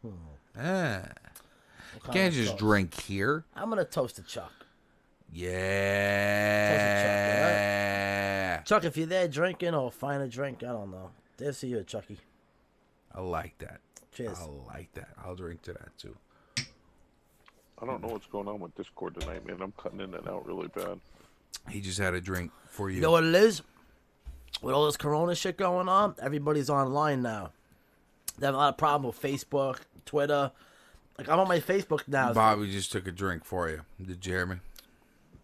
What You kind can't of just toast? drink here. I'm gonna toast a Chuck. Yeah. Chuck, if you're there drinking or find a drink, I don't know. There's to you, Chucky. I like that. Cheers. I like that. I'll drink to that, too. I don't know what's going on with Discord tonight, man. I'm cutting in and out really bad. He just had a drink for you. You know what it is? With all this Corona shit going on, everybody's online now. They have a lot of problems with Facebook, Twitter. Like, I'm on my Facebook now. Bobby just took a drink for you. Did you hear me?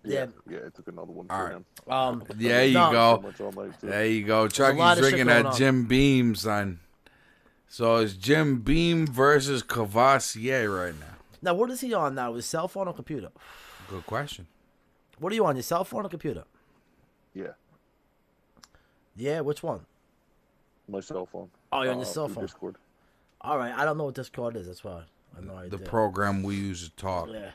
Yeah. Yeah, I took another one All for right. him. There you No. So go. much all night, too. There you go. a lot Chucky's of shit drinking going that on. Jim Beam, son. So it's Jim Beam versus Cavassier right now. Now, what is he on now? His cell phone or computer? Good question. What are you on, your cell phone or computer? Yeah, Yeah, which one? my cell phone. Oh, you're on your cell through phone. Discord. All right, I don't know what Discord is. That's why I have no The idea. program we use to talk Yeah.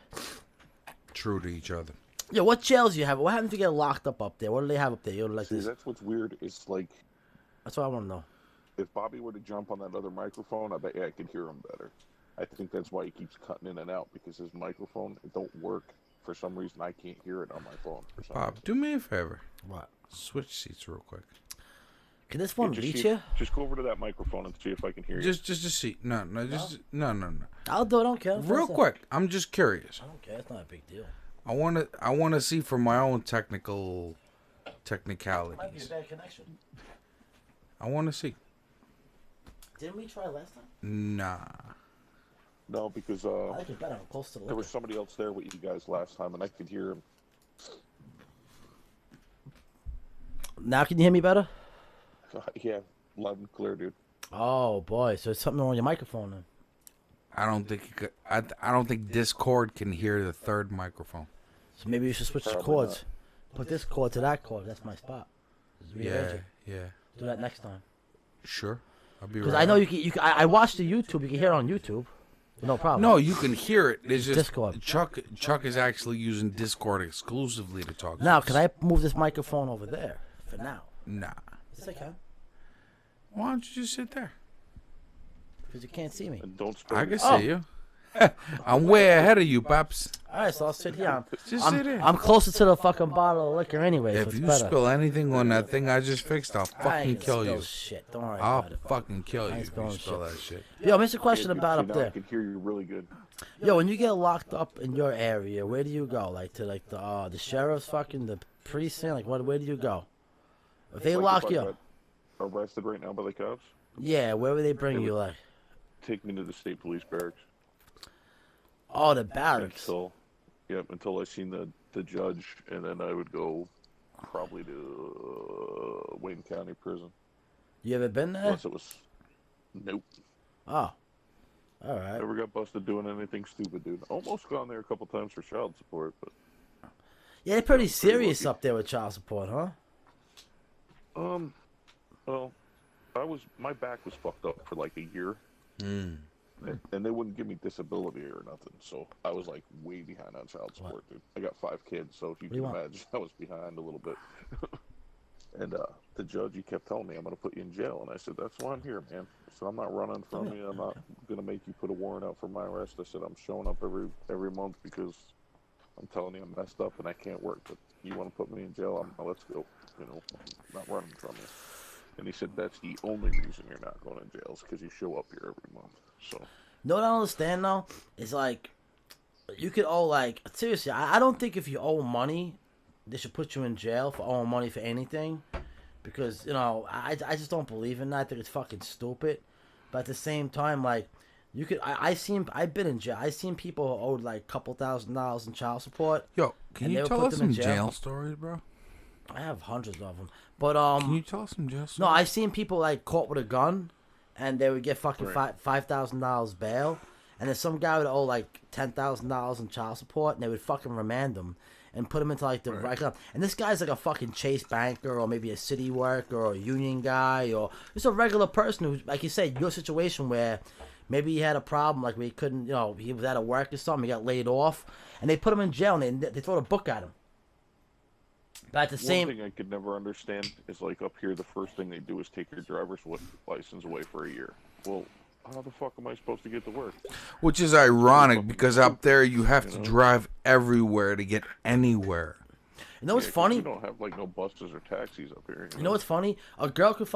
true to each other. Yeah, what jails you have? What happens if you get locked up there? What do they have up there? You're like See, this. that's what's weird. It's like That's what I want to know. if Bobby were to jump on that other microphone, I bet you I could hear him better. I think that's why he keeps cutting in and out, because his microphone, it don't work. For some reason, I can't hear it on my phone. For some Bob, do me a favor. What? Switch seats real quick. Can this one reason. reach See- you? Just go over to that microphone and see if I can hear you. Just a seat. No. No. I'll do it. I don't care. Real quick. I'm just curious. I don't care. It's not a big deal. I want to see for my own Might be a technicalities. bad connection. I want to see. Didn't we try last time? Nah. No, because I like it better. I'm close to the there was liquor. somebody else there with you guys last time, and I could hear him. Now can you hear me better? Yeah, loud and clear, dude. Oh boy, so it's something wrong with your microphone then. I don't think you could, I don't think Discord can hear the third microphone. So maybe you should switch the Probably cords. Put this cord to that cord. That's my spot. Just rearrange it. Yeah. Do that next time. Sure. I'll be Because right. I know you can. I watched the YouTube. You can hear it on YouTube. No problem. No, you can hear it. It's just Discord. Chuck is actually using Discord exclusively to talk. to Now, us. can I move this microphone over there for now? Nah. Yes, I can. Why don't you just sit there? Because you can't see me. And don't spill I your- can see you. I'm way ahead of you, Pops. All right, so I'll sit here. Just sit here. I'm closer to the fucking bottle of liquor anyway, so If it's you better. spill anything on that thing I just fixed, I'll I ain't fucking gonna kill spill you. Shit, don't worry I'll about it. fucking kill you I ain't if you spilling spill shit. that shit. Yo, Mr. Question Yeah, dude, about see, up now I there. can hear you really good. Yo, when you get locked up in your area, where do you go? Like to the sheriff's fucking the precinct? Like where do you go? If they Like, lock if you I up, got arrested right now by the cops, yeah, where would they bring you? Like take me to the state police barracks. oh, the barracks. Until I seen the judge, and then I would go probably to Wayne County Prison. You ever been there? Unless it was, nope. Oh, all right. Never got busted doing anything stupid, dude. Almost gone there a couple times for child support, but Yeah, they're pretty pretty serious lucky. up there with child support, huh? well, my back was fucked up for like a year. And they wouldn't give me disability or nothing. So I was like way behind on child support, dude. I got 5 kids, so if you can imagine, I was behind a little bit. And the judge, he kept telling me, I'm going to put you in jail. And I said, that's why I'm here, man. So I'm not running from you. I'm not going to make you put a warrant out for my arrest. I said, I'm showing up every month because I'm telling you I messed up and I can't work. But you want to put me in jail? Let's go. You know, I'm not running from you. And he said, that's the only reason you're not going to jail is because you show up here every month. So. You know what I don't understand, though? Is like, you could owe, like, seriously, I don't think if you owe money, they should put you in jail for owing money for anything, because, you know, I just don't believe in that. I think it's fucking stupid. But at the same time, like, you could, I've been in jail. I've seen people who owed like a couple $1,000s in child support. Yo, can you tell us some jail stories, bro? I have hundreds of them. But can you tell us some jail stories? No, I've seen people like caught with a gun, and they would get fucking $5,000 bail, and then some guy would owe like $10,000 in child support, and they would fucking remand him and put him into like the regular. And this guy's like a fucking Chase banker, or maybe a city worker, or a union guy, or just a regular person who, like you said, your situation where maybe he had a problem, like where he couldn't, you know, he was out of work or something, he got laid off, and they put him in jail, and they throw a book at him. But at the same, one thing I could never understand is like up here, the first thing they do is take your driver's license away for a year. Well, how the fuck am I supposed to get to work? Which is ironic because up there you have to drive everywhere to get anywhere. You know what's funny? You don't have like no buses or taxis up here. You know what's funny? A girl could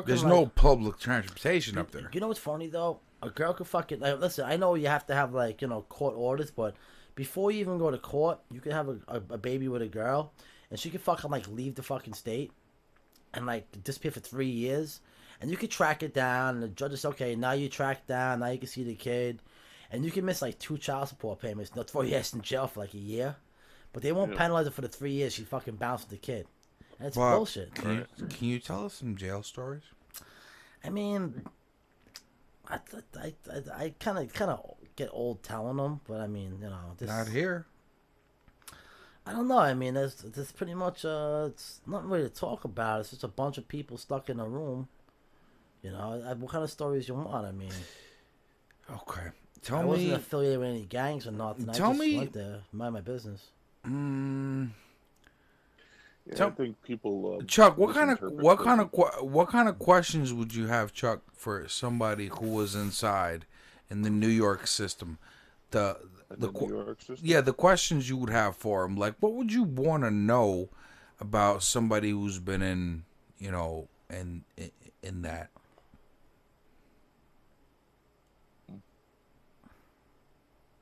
There's no public transportation up there. You know what's funny though? A girl could fucking listen. I know you have to have like, you know, court orders, but before you even go to court, you could have a baby with a girl, and she could fucking like leave the fucking state and like disappear for 3 years. And you could track it down, and the judge is okay. Now you track down. Now you can see the kid, and you can miss like 2 child support payments. Not for you in jail for like a year, but they won't penalize her for the 3 years she fucking bounced the kid. And it's bullshit. Can you tell us some jail stories? I mean, I kind of get old telling them, but I mean, you know, not here. I don't know. I mean, there's pretty much it's not really to talk about. It's just a bunch of people stuck in a room. You know, what kind of stories you want? I mean, okay. I wasn't affiliated with any gangs or nothing. I just went there, mind my business. Yeah, I think people. Chuck, what kind of questions would you have, Chuck, for somebody who was inside in the New York system? The New York system? Yeah, the questions you would have for him. Like, what would you want to know about somebody who's been in, you know, in that?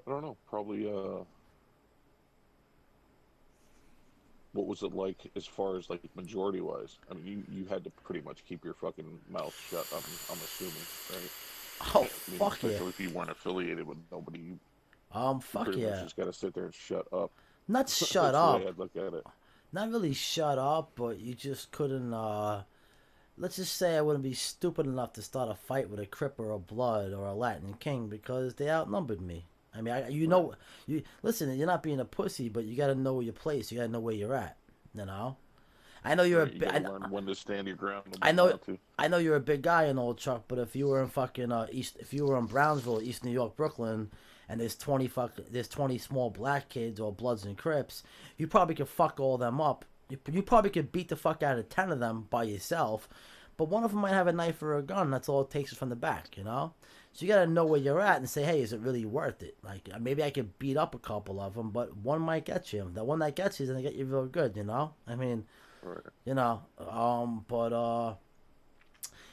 I don't know. Probably, what was it like as far as like majority-wise? I mean, you had to pretty much keep your fucking mouth shut. I'm assuming, right? Oh, fuck yeah! Especially if you weren't affiliated with nobody. Fuck yeah! Just gotta sit there and shut up. Not shut up. The way I'd look at it. Not really shut up, but you just couldn't. Let's just say I wouldn't be stupid enough to start a fight with a Crip or a Blood or a Latin King because they outnumbered me. I mean, you listen. You're not being a pussy, but you got to know your place. You got to know where you're at. You know. I know you're learn when to stand your ground. I know you're a big guy in Old Chuck, but if you were in fucking if you were in Brownsville, East New York, Brooklyn, and there's 20 small black kids or Bloods and Crips, you probably could fuck all them up. You probably could beat the fuck out of 10 of them by yourself, but one of them might have a knife or a gun. That's all it takes is from the back, you know. So you gotta know where you're at and say, hey, is it really worth it? Like, maybe I could beat up a couple of them, but one might get you. The one that gets you is gonna get you real good, you know. I mean, you know,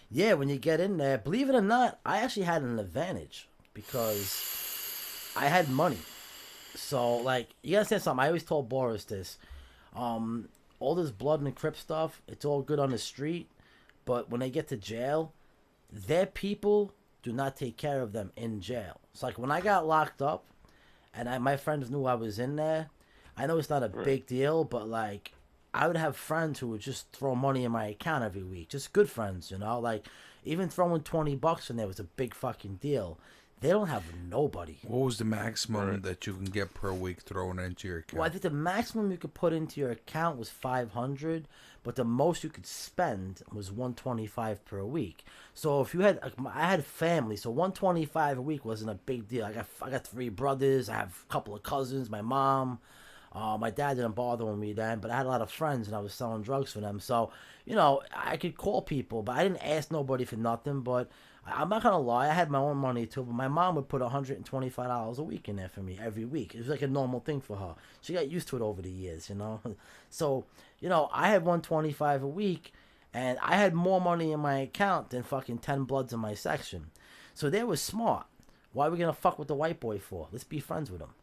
yeah, when you get in there, believe it or not, I actually had an advantage because I had money. So, like, you gotta understand something. I always told Boris this. All this Blood and Crip stuff, it's all good on the street, but when they get to jail, their people do not take care of them in jail. It's like when I got locked up, and my friends knew I was in there. I know it's not a big deal, but like I would have friends who would just throw money in my account every week, just good friends, you know. Like even throwing $20 in there was a big fucking deal. They don't have nobody. What was the maximum that you can get per week thrown into your account? Well, I think the maximum you could put into your account was 500, but the most you could spend was 125 per week. So if you had, I had family, so 125 a week wasn't a big deal. I got 3 brothers. I have a couple of cousins. My mom. My dad didn't bother with me then, but I had a lot of friends and I was selling drugs for them. So, you know, I could call people, but I didn't ask nobody for nothing. But I'm not going to lie, I had my own money too, but my mom would put $125 a week in there for me every week. It was like a normal thing for her. She got used to it over the years, you know. So, you know, I had 125 a week and I had more money in my account than fucking 10 bloods in my section. So they were smart. Why are we going to fuck with the white boy for? Let's be friends with him.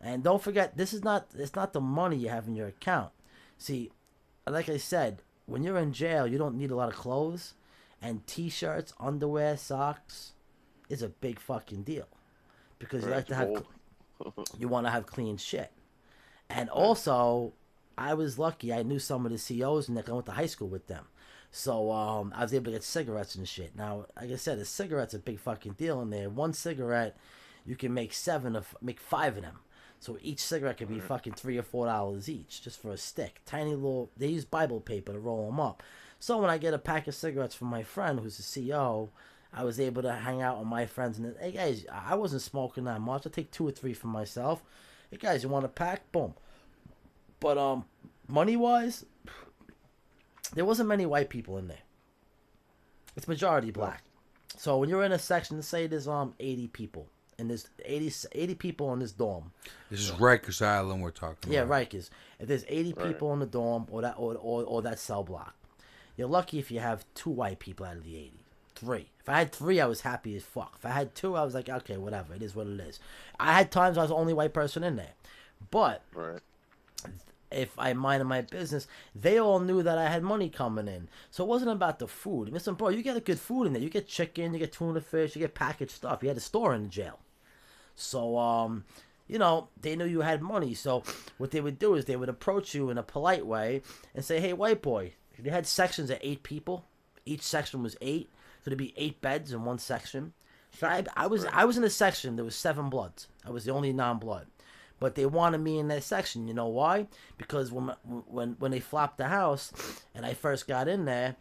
And don't forget, it's not the money you have in your account. See, like I said, when you're in jail, you don't need a lot of clothes. And T-shirts, underwear, socks is a big fucking deal. Because you like to have, you want to have clean shit. And also, I was lucky. I knew some of the COs and I went to high school with them. So I was able to get cigarettes and shit. Now, like I said, a cigarette's a big fucking deal in there. One cigarette, you can make 5 of them. So each cigarette could be fucking $3 or $4 each, just for a stick. Tiny little, they use Bible paper to roll them up. So when I get a pack of cigarettes from my friend, who's a CO, I was able to hang out with my friends. And hey guys, I wasn't smoking that much. I take 2 or 3 for myself. Hey guys, you want a pack? Boom. But money wise, there wasn't many white people in there. It's majority black. So when you're in a section, let's say there's 80 people. And there's 80 people in this dorm. This is Rikers Island we're talking about. Yeah, Rikers. If there's 80 people in the dorm or that cell block, you're lucky if you have 2 white people out of the 80. 3. If I had 3, I was happy as fuck. If I had 2, I was like, okay, whatever. It is what it is. I had times I was the only white person in there. But if I minded my business, they all knew that I had money coming in. So it wasn't about the food. Listen, bro, you get a good food in there. You get chicken, you get tuna fish, you get packaged stuff. You had a store in the jail. So, you know, they knew you had money. So what they would do is they would approach you in a polite way and say, hey, white boy, they had sections of 8 people. Each section was 8. So there'd be 8 beds in one section. So I was in a section. There was 7 bloods. I was the only non-blood. But they wanted me in that section. You know why? Because when they flopped the house and I first got in there,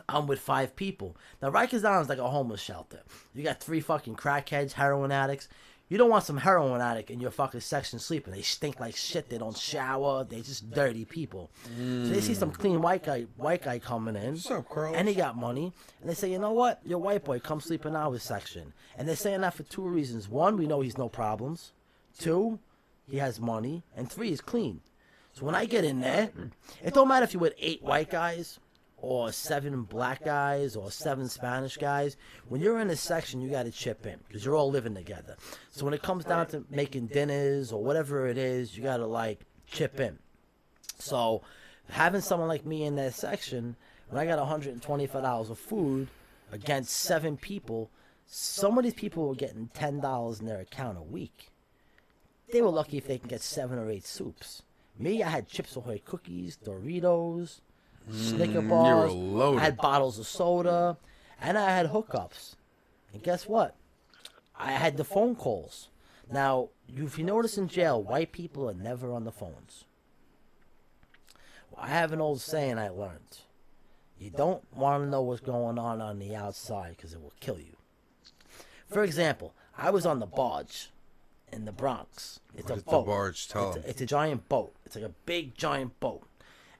I'm with 5 people. Now, Rikers Island is like a homeless shelter. You got 3 fucking crackheads, heroin addicts. You don't want some heroin addict in your fucking section sleeping. They stink like shit. They don't shower. They just dirty people. So they see some clean white guy coming in. What's up, Carlos? And he got money. And they say, you know what? You're white boy. Come sleep in our section. And they're saying that for 2 reasons. 1, we know he's no problems. 2, he has money. And 3, he's clean. So when I get in there, it don't matter if you with 8 white guys or 7 black guys, or 7 Spanish guys. When you're in a section, you got to chip in, because you're all living together. So when it comes down to making dinners, or whatever it is, you got to, like, chip in. So having someone like me in that section, when I got $125 of food against 7 people, some of these people were getting $10 in their account a week. They were lucky if they can get 7 or 8 soups. Me, I had Chips Ahoy cookies, Doritos, Snicker bars, I had bottles of soda, and I had hookups. And guess what? I had the phone calls. Now, if you notice in jail, white people are never on the phones. Well, I have an old saying I learned. You don't want to know what's going on the outside because it will kill you. For example, I was on the barge in the Bronx. It's a boat. Barge? It's a giant boat. It's like a big giant boat.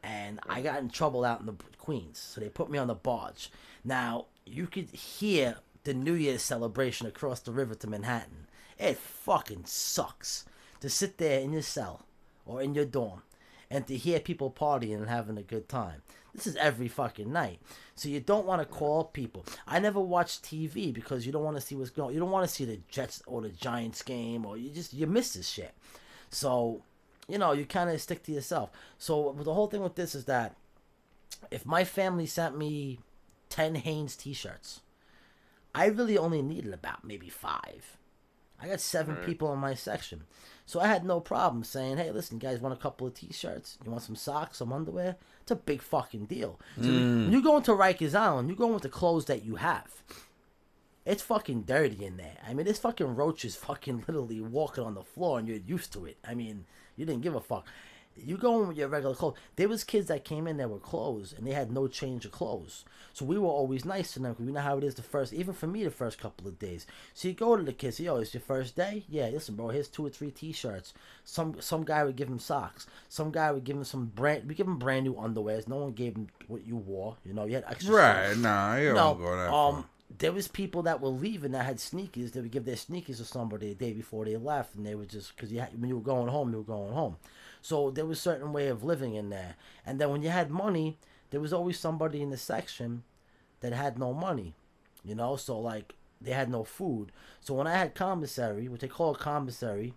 And I got in trouble out in the Queens, so they put me on the barge. Now, you could hear the New Year's celebration across the river to Manhattan. It fucking sucks to sit there in your cell or in your dorm and to hear people partying and having a good time. This is every fucking night. So you don't want to call people. I never watch TV because you don't want to see what's going on. You don't want to see the Jets or the Giants game, or you miss this shit. So, you know, you kind of stick to yourself. So the whole thing with this is that if my family sent me 10 Hanes t-shirts, I really only needed about maybe 5. I got 7 people in my section. So I had no problem saying, hey, listen, guys, want a couple of t-shirts? You want some socks, some underwear? It's a big fucking deal. So when you go into Rikers Island, you go with the clothes that you have. it's fucking dirty in there. I mean, there's fucking roaches fucking literally walking on the floor, and you're used to it. I mean, you didn't give a fuck. You go in with your regular clothes. There was kids that came in there with clothes, and they had no change of clothes. So we were always nice to them, because we know how it is even for me, the first couple of days. So you go to the kids, yo, it's your first day? Yeah, listen, bro, here's 2 or 3 T-shirts. Some guy would give him socks. Some guy would give him we give him brand new underwears. No one gave him what you wore. You know, you had extra Right, stuff. nah, you don't go that far. There was people that were leaving that had sneakers. They would give their sneakers to somebody the day before they left, and they would just, because when you were going home, you were going home. So there was a certain way of living in there. And then when you had money, there was always somebody in the section that had no money, you know? So, like, they had no food. So when I had commissary, what they call commissary,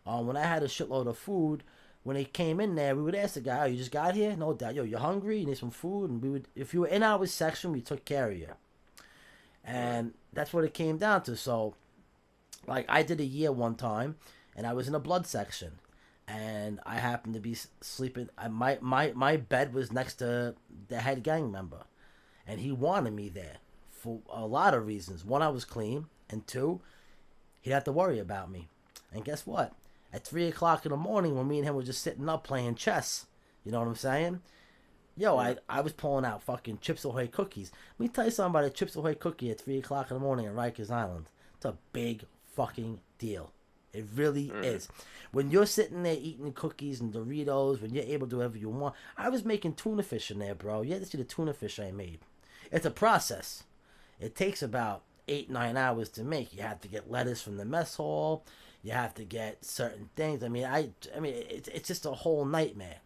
when I had a shitload of food, when they came in there, we would ask the guy, oh, you just got here? No doubt. Yo, you hungry? You need some food? And we would, if you were in our section, we took care of you. And that's what it came down to. So, like, I did a year one time, and I was in a blood section. And I happened to be sleeping. My bed was next to the head gang member. And he wanted me there for a lot of reasons. One, I was clean. And 2, he'd have to worry about me. And guess what? At 3 o'clock in the morning, when me and him were just sitting up playing chess, you know what I'm saying? Yo, I was pulling out fucking Chips Ahoy cookies. Let me tell you something about a Chips Ahoy cookie at 3 o'clock in the morning at Rikers Island. It's a big fucking deal. It really is. When you're sitting there eating cookies and Doritos, when you're able to do whatever you want. I was making tuna fish in there, bro. You had to see the tuna fish I made. It's a process. It takes about 8-9 hours to make. You have to get lettuce from the mess hall. You have to get certain things. I mean, it's just a whole nightmare.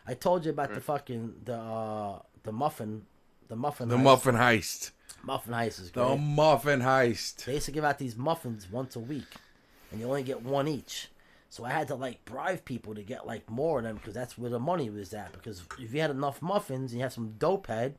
I told you about the fucking the muffin heist. Muffin heist. Muffin heist is great. The muffin heist. They used to give out these muffins once a week, and you only get one each. So I had to like bribe people to get like more of them, because that's where the money was at. Because if you had enough muffins and you had some dope head,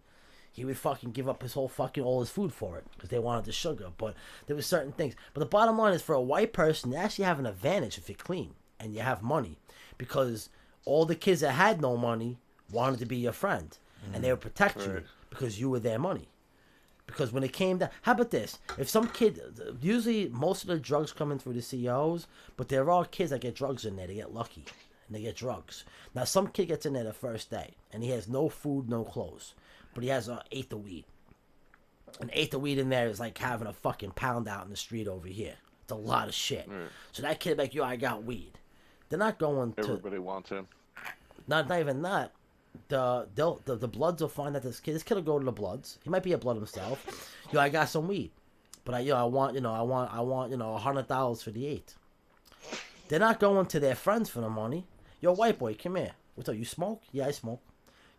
he would fucking give up his whole fucking all his food for it, because they wanted the sugar. But there was certain things. But the bottom line is, for a white person, you actually have an advantage if you're clean and you have money, because all the kids that had no money wanted to be your friend, and they would protect you because you were their money. Because when it came down, how about this? If some kid, usually most of the drugs come in through the COs, but there are kids that get drugs in there. They get lucky, and they get drugs. Now, some kid gets in there the first day, and he has no food, no clothes, but he has an eighth of weed. An eighth of weed in there is like having a fucking pound out in the street over here. It's a lot of shit. So that kid like, yo, I got weed. They're not going to... Everybody wants him. Not even that. The Bloods will find that this kid will go to the Bloods. He might be a Blood himself. Yo, I got some weed, but I want $100 for the 8. They're not going to their friends for the money. Yo, white boy, come here. What's up? You smoke? Yeah, I smoke.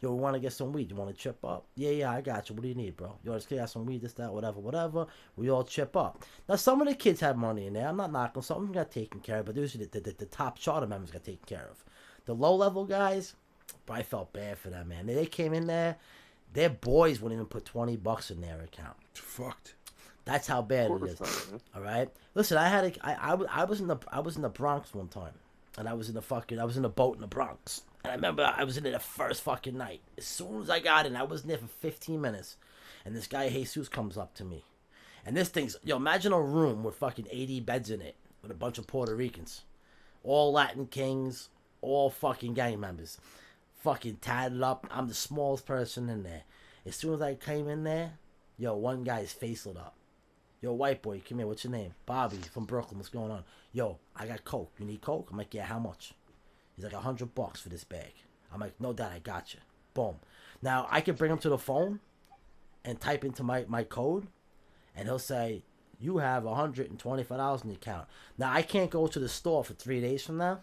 Yo, we want to get some weed. You want to chip up? Yeah, I got you. What do you need, bro? Yo, just got some weed, this, that, whatever. We all chip up. Now, some of the kids have money in there. I'm not knocking. Some of them got taken care of, but usually the top charter members got taken care of. The low-level guys, but I felt bad for them, man. They came in there, their boys wouldn't even put $20 in their account. Fucked. That's how bad it is. All right. Listen, I was in the Bronx one time, and I was in the boat in the Bronx, and I remember I was in there the first fucking night. As soon as I got in, I was in there for 15 minutes, and this guy Jesus comes up to me, and this thing's imagine a room with fucking 80 beds in it with a bunch of Puerto Ricans, all Latin kings. All fucking gang members. Fucking tatted up. I'm the smallest person in there. As soon as I came in there, one guy's face lit up. Yo, white boy, come here. What's your name? Bobby from Brooklyn. What's going on? Yo, I got coke. You need coke? I'm like, yeah, how much? He's like, $100 for this bag. I'm like, no doubt, I got you. Boom. Now, I can bring him to the phone and type into my code, and he'll say, you have $125 in the account. Now, I can't go to the store for 3 days from now,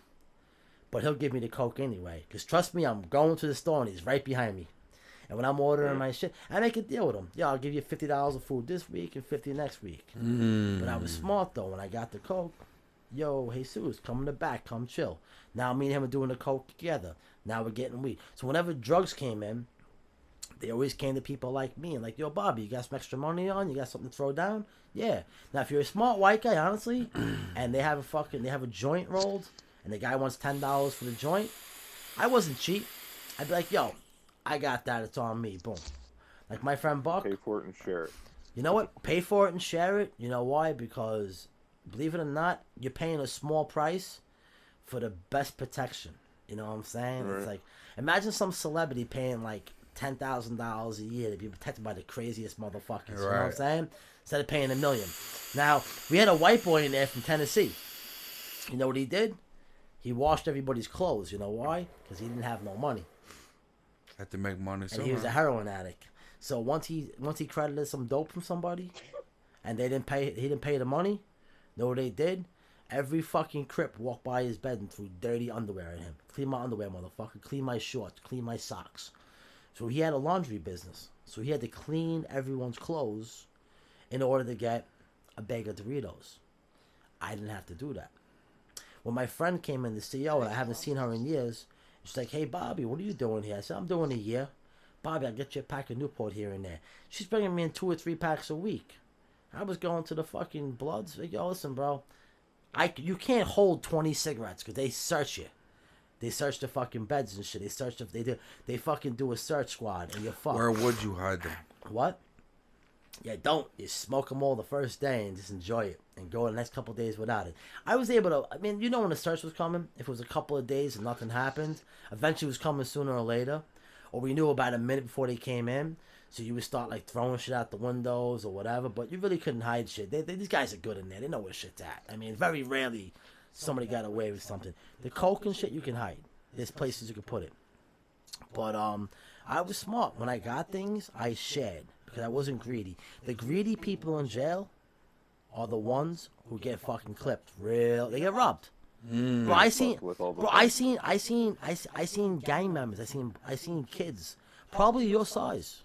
but he'll give me the coke anyway. Because trust me, I'm going to the store and he's right behind me. And when I'm ordering my shit, I make a deal with him. Yeah, I'll give you $50 of food this week and $50 next week. But I was smart, though. When I got the coke, yo, Jesus, come in the back, come chill. Now me and him are doing the coke together. Now we're getting weed. So whenever drugs came in, they always came to people like me and like, yo, Bobby, you got some extra money on? You got something to throw down? Yeah. Now, if you're a smart white guy, honestly, and they have a joint rolled, and the guy wants $10 for the joint, I wasn't cheap. I'd be like, yo, I got that. It's on me. Boom. Like my friend Buck. Pay for it and share it. You know what? Pay for it and share it. You know why? Because, believe it or not, you're paying a small price for the best protection. You know what I'm saying? Right. It's like, imagine some celebrity paying like $10,000 a year to be protected by the craziest motherfuckers. You know what I'm Right. saying? Instead of paying $1 million. Now, we had a white boy in there from Tennessee. You know what he did? He washed everybody's clothes. You know why? Because he didn't have no money. Had to make money And somehow. he was a heroin addict. So once he credited some dope from somebody, and he didn't pay the money. Know what they did? Every fucking Crip walked by his bed and threw dirty underwear at him. Clean my underwear, motherfucker. Clean my shorts. Clean my socks. So he had a laundry business. So he had to clean everyone's clothes in order to get a bag of Doritos. I didn't have to do that. When my friend came in, the CEO, and I haven't seen her in years, she's like, "Hey, Bobby, what are you doing here?" I said, "I'm doing a year. Bobby, I'll get you a pack of Newport here and there." She's bringing me in 2 or 3 packs a week. I was going to the fucking Bloods. Like, yo, listen, bro. You can't hold 20 cigarettes because they search you. They search the fucking beds and shit. They search they fucking do a search squad and you're fucked. Where would you hide them? What? Yeah, don't. You smoke them all the first day and just enjoy it and go the next couple of days without it. I was able to, I mean, you know when the search was coming? If it was a couple of days and nothing happened, eventually it was coming sooner or later. Or we knew about a minute before they came in. So you would start like throwing shit out the windows or whatever. But you really couldn't hide shit. These guys are good in there. They know where shit's at. I mean, very rarely somebody got away with something. The coke and shit you can hide. There's places you can put it. But I was smart. When I got things, I shared. Because I wasn't greedy. The greedy people in jail are the ones who get fucking clipped. They get robbed. Bro, I seen gang members. I seen kids, probably your size.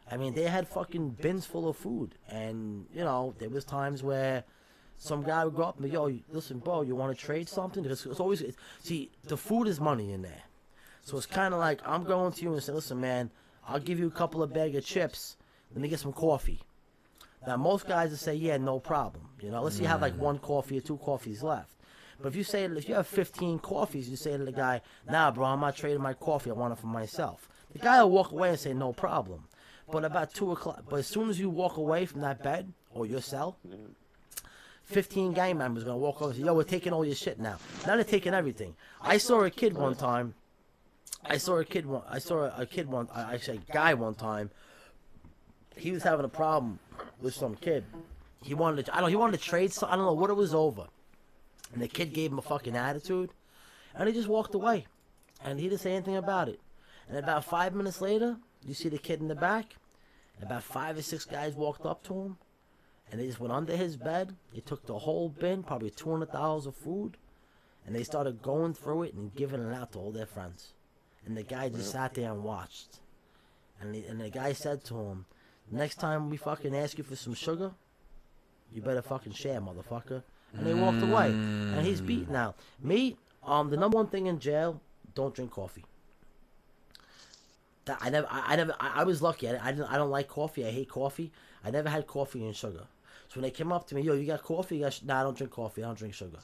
I mean, they had fucking bins full of food, and you know there was times where some guy would go up and be, "Yo, listen, bro, you want to trade something?" Because it's always see the food is money in there, so it's kind of like I'm going to you and say, "Listen, man, I'll give you a couple of bag of chips. Let me get some coffee." Now most guys will say, "Yeah, no problem." You know, let's say you have like 1 coffee or 2 coffees left. But if you have 15 coffees, you say to the guy, "Nah, bro, I'm not trading my coffee. I want it for myself." The guy will walk away and say, "No problem." But about 2 o'clock, but as soon as you walk away from that bed or your cell, 15 gang members are gonna walk over and say, "Yo, we're taking all your shit now." Now they're taking everything. I saw a kid one time. I saw a guy one time. He was having a problem with some kid. He wanted to trade. I don't know what it was over. And the kid gave him a fucking attitude, and he just walked away, and he didn't say anything about it. And about 5 minutes later, you see the kid in the back, and about 5 or 6 guys walked up to him, and they just went under his bed. They took the whole bin, probably $200 of food, and they started going through it and giving it out to all their friends. And the guy just sat there and watched. And the guy said to him, "Next time we fucking ask you for some sugar, you better fucking share, motherfucker." And they walked away. And he's beat now. Me, the number one thing in jail, don't drink coffee. I was lucky. I don't like coffee. I hate coffee. I never had coffee and sugar. So when they came up to me, "Yo, you got coffee?" Nah, I don't drink coffee. I don't drink sugar.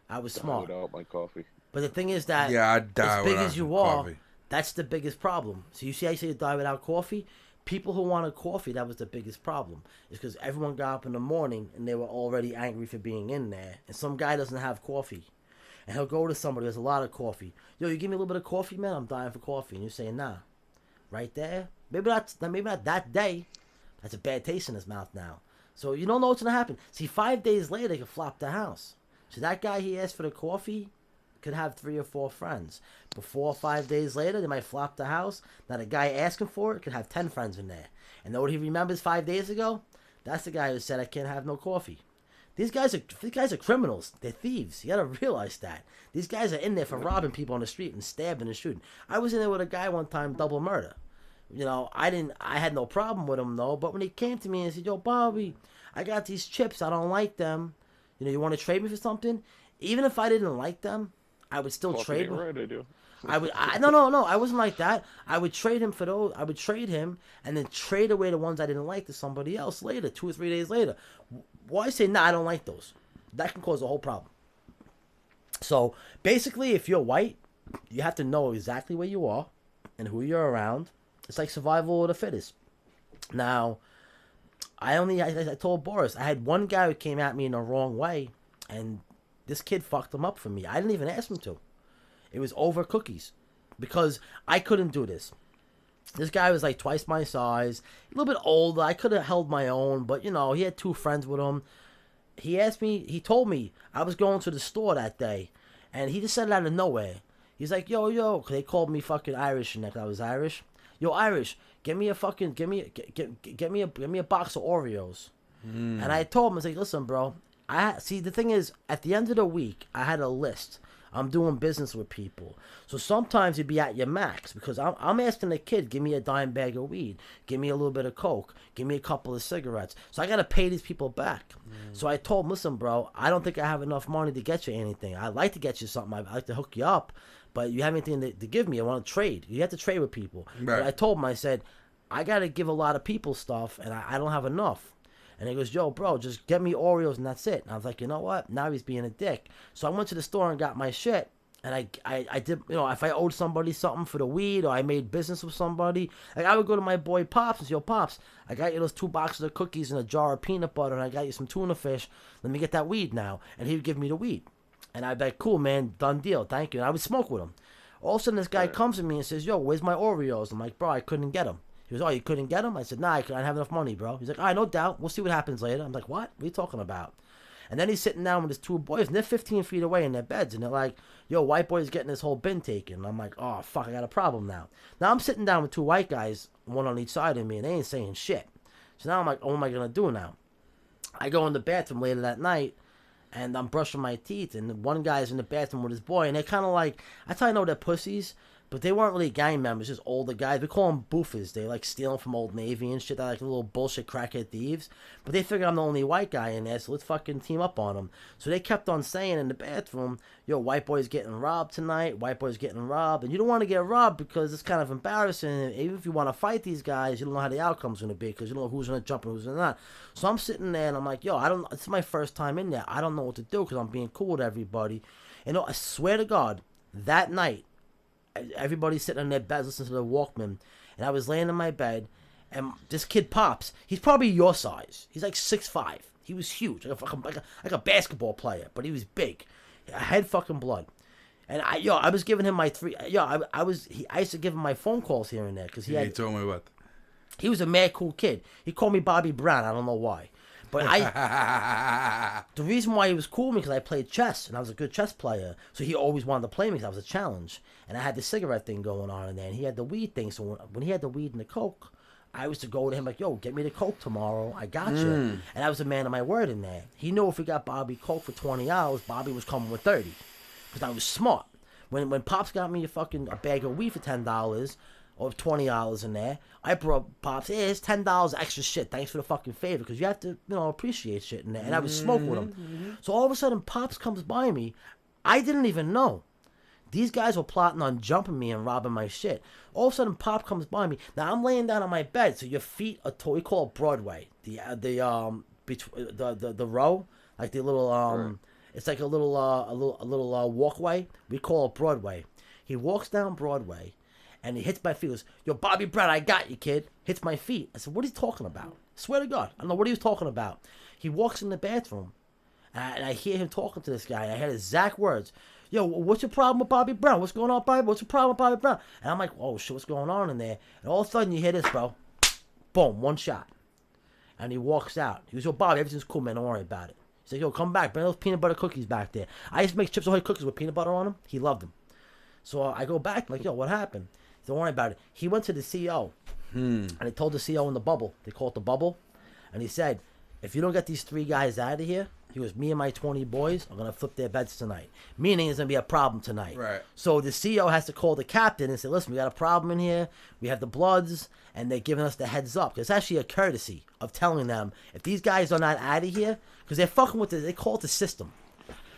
I was smart. Without my coffee. But the thing is that Yeah, I'd die as big without as you coffee. are, that's the biggest problem. So you see, I say you die without coffee. People who wanted coffee, that was the biggest problem. It's because everyone got up in the morning and they were already angry for being in there. And some guy doesn't have coffee. And he'll go to somebody who has a lot of coffee. "Yo, you give me a little bit of coffee, man? I'm dying for coffee." And you say, "Nah." Right there. Maybe not that day. That's a bad taste in his mouth now. So you don't know what's going to happen. See, 5 days later, they could flop the house. So that guy he asked for the coffee could have 3 or 4 friends. But 4 or 5 days later, they might flop the house. Now the guy asking for it could have 10 friends in there. And know what he remembers 5 days ago? That's the guy who said, "I can't have no coffee." These guys are criminals. They're thieves. You gotta realize that. These guys are in there for robbing people on the street and stabbing and shooting. I was in there with a guy one time, double murder. You know, I had no problem with him though. But when he came to me and said, "Yo, Bobby, I got these chips. I don't like them. You know, you want to trade me for something?" Even if I didn't like them, I would still trade him. Right, I do. No, I wasn't like that. I would trade him for those. I would trade him and then trade away the ones I didn't like to somebody else later, 2 or 3 days later. Why say, "Nah, I don't like those"? That can cause a whole problem. So basically, if you're white, you have to know exactly where you are and who you're around. It's like survival of the fittest. Now, I told Boris, I had one guy who came at me in the wrong way, and this kid fucked him up for me. I didn't even ask him to. It was over cookies, because I couldn't do this. This guy was like twice my size, a little bit older. I could have held my own, but he had 2 friends with him. He told me I was going to the store that day, and he just said it out of nowhere. He's like, yo, 'cause they called me fucking Irish, and I was Irish. Yo, Irish, give me a box of Oreos. And I told him, I was like, listen, bro, the thing is, at the end of the week, I had a list. I'm doing business with people. So sometimes you'd be at your max, because I'm asking the kid, give me a dime bag of weed, give me a little bit of coke, give me a couple of cigarettes. So I got to pay these people back. So I told him, listen, bro, I don't think I have enough money to get you anything. I'd like to get you something. I'd like to hook you up, but you have anything to give me? I want to trade. You have to trade with people. Right. But I told him, I said, I got to give a lot of people stuff, and I don't have enough. And he goes, yo, bro, just get me Oreos and that's it. And I was like, you know what? Now he's being a dick. So I went to the store and got my shit. And I did, if I owed somebody something for the weed, or I made business with somebody, like I would go to my boy Pops and say, yo, Pops, I got you those 2 boxes of cookies and a jar of peanut butter, and I got you some tuna fish. Let me get that weed now. And he would give me the weed. And I'd be like, cool, man, done deal, thank you. And I would smoke with him. All of a sudden, this guy comes to me and says, yo, where's my Oreos? I'm like, bro, I couldn't get them. He goes, oh, you couldn't get them? I said, nah, I don't have enough money, bro. He's like, all right, no doubt. We'll see what happens later. I'm like, what? What are you talking about? And then he's sitting down with his 2 boys, and they're 15 feet away in their beds, and they're like, yo, white boy's getting this whole bin taken. And I'm like, oh, fuck, I got a problem now. Now I'm sitting down with 2 white guys, one on each side of me, and they ain't saying shit. So now I'm like, what am I going to do now? I go in the bathroom later that night, and I'm brushing my teeth, and one guy's in the bathroom with his boy, and they're kind of like, that's how I know they're pussies, but they weren't really gang members, just older guys. We call them boofers. They like stealing from Old Navy and shit. They're like little bullshit crackhead thieves. But they figure I'm the only white guy in there, so let's fucking team up on them. So they kept on saying in the bathroom, yo, white boy's getting robbed tonight. White boy's getting robbed. And you don't want to get robbed because it's kind of embarrassing. Even if you want to fight these guys, you don't know how the outcome's going to be, because you don't know who's going to jump and who's not. So I'm sitting there and I'm like, yo, it's my first time in there. I don't know what to do because I'm being cool with everybody. And I swear to God, that night, everybody's sitting on their beds listening to the Walkman, and I was laying in my bed, and this kid Pops, he's probably your size. He's like 6'5". He was huge, like a basketball player, but he was big. I had fucking blood. And I was giving him my 3. I used to give him my phone calls here and there, because he told me about that. He was a mad cool kid. He called me Bobby Brown. I don't know why. But the reason why he was cool with me, because I played chess, and I was a good chess player. So he always wanted to play me, because I was a challenge. And I had the cigarette thing going on in there, and he had the weed thing. So when he had the weed and the coke, I used to go to him like, yo, get me the coke tomorrow. I got you. And I was a man of my word in there. He knew if we got Bobby coke for 20 hours, Bobby was coming with 30. Because I was smart. When Pops got me a bag of weed for $10, or $20 in there, I brought Pops, hey, it's $10 extra shit. Thanks for the fucking favor, because you have to, appreciate shit in there. And I would smoke with him. So all of a sudden, Pops comes by me. I didn't even know. These guys were plotting on jumping me and robbing my shit. All of a sudden, Pop comes by me. Now I'm laying down on my bed, so your feet are we call it Broadway. The row, like the little it's like a little walkway. We call it Broadway. He walks down Broadway, and he hits my feet. He goes, yo, Bobby Brown, I got you, kid. Hits my feet. I said, what are you talking about? Swear to God, I don't know what he was talking about. He walks in the bathroom, and I hear him talking to this guy. And I heard his exact words. Yo, what's your problem with Bobby Brown? What's going on, Bobby? What's your problem with Bobby Brown? And I'm like, oh, shit, what's going on in there? And all of a sudden, you hear this, bro. Boom, one shot. And he walks out. He goes, yo, Bobby, everything's cool, man. Don't worry about it. He's like, yo, come back. Bring those peanut butter cookies back there. I used to make Chips Ahoy cookies with peanut butter on them. He loved them. So I go back, like, yo, what happened? Don't worry about it. He went to the CEO, and he told the CEO in the bubble. They call it the bubble. And he said, if you don't get these 3 guys out of here, he goes, me and my 20 boys are going to flip their beds tonight. Meaning there's going to be a problem tonight. Right. So the CEO has to call the captain and say, listen, we got a problem in here. We have the Bloods, and they're giving us the heads up. It's actually a courtesy of telling them, if these guys are not out of here, because they're fucking with they call it the system.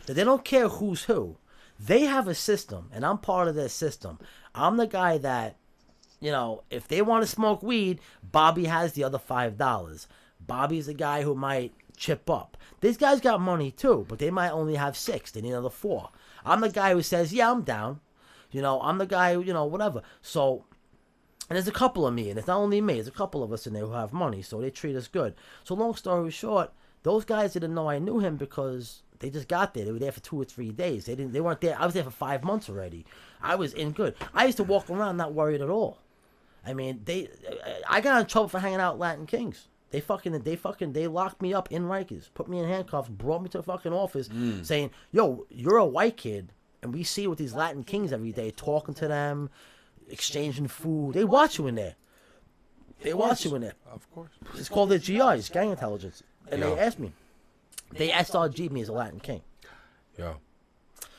That they don't care who's who. They have a system, and I'm part of their system. I'm the guy that, if they want to smoke weed, Bobby has the other $5. Bobby's the guy who might chip up. These guys got money too, but they might only have 6. They need another 4. I'm the guy who says, yeah, I'm down. I'm the guy who, whatever. So And there's a couple of me, and it's not only me. There's a couple of us in there who have money, so they treat us good. So long story short, those guys didn't know I knew him because they just got there. They were there for 2 or 3 days. They weren't there. I was there for 5 months already. I was in good. I used to walk around not worried at all. I mean, I got in trouble for hanging out with Latin Kings. They locked me up in Rikers, put me in handcuffs, brought me to the fucking office, saying, "Yo, you're a white kid, and we see you with these Latin Kings every day, talking to them, exchanging food. They watch you in there. They watch you in there. Of course. It's called the GIs, gang intelligence." And Yeah. they asked me. They SRG'd me as a Latin King. Yeah.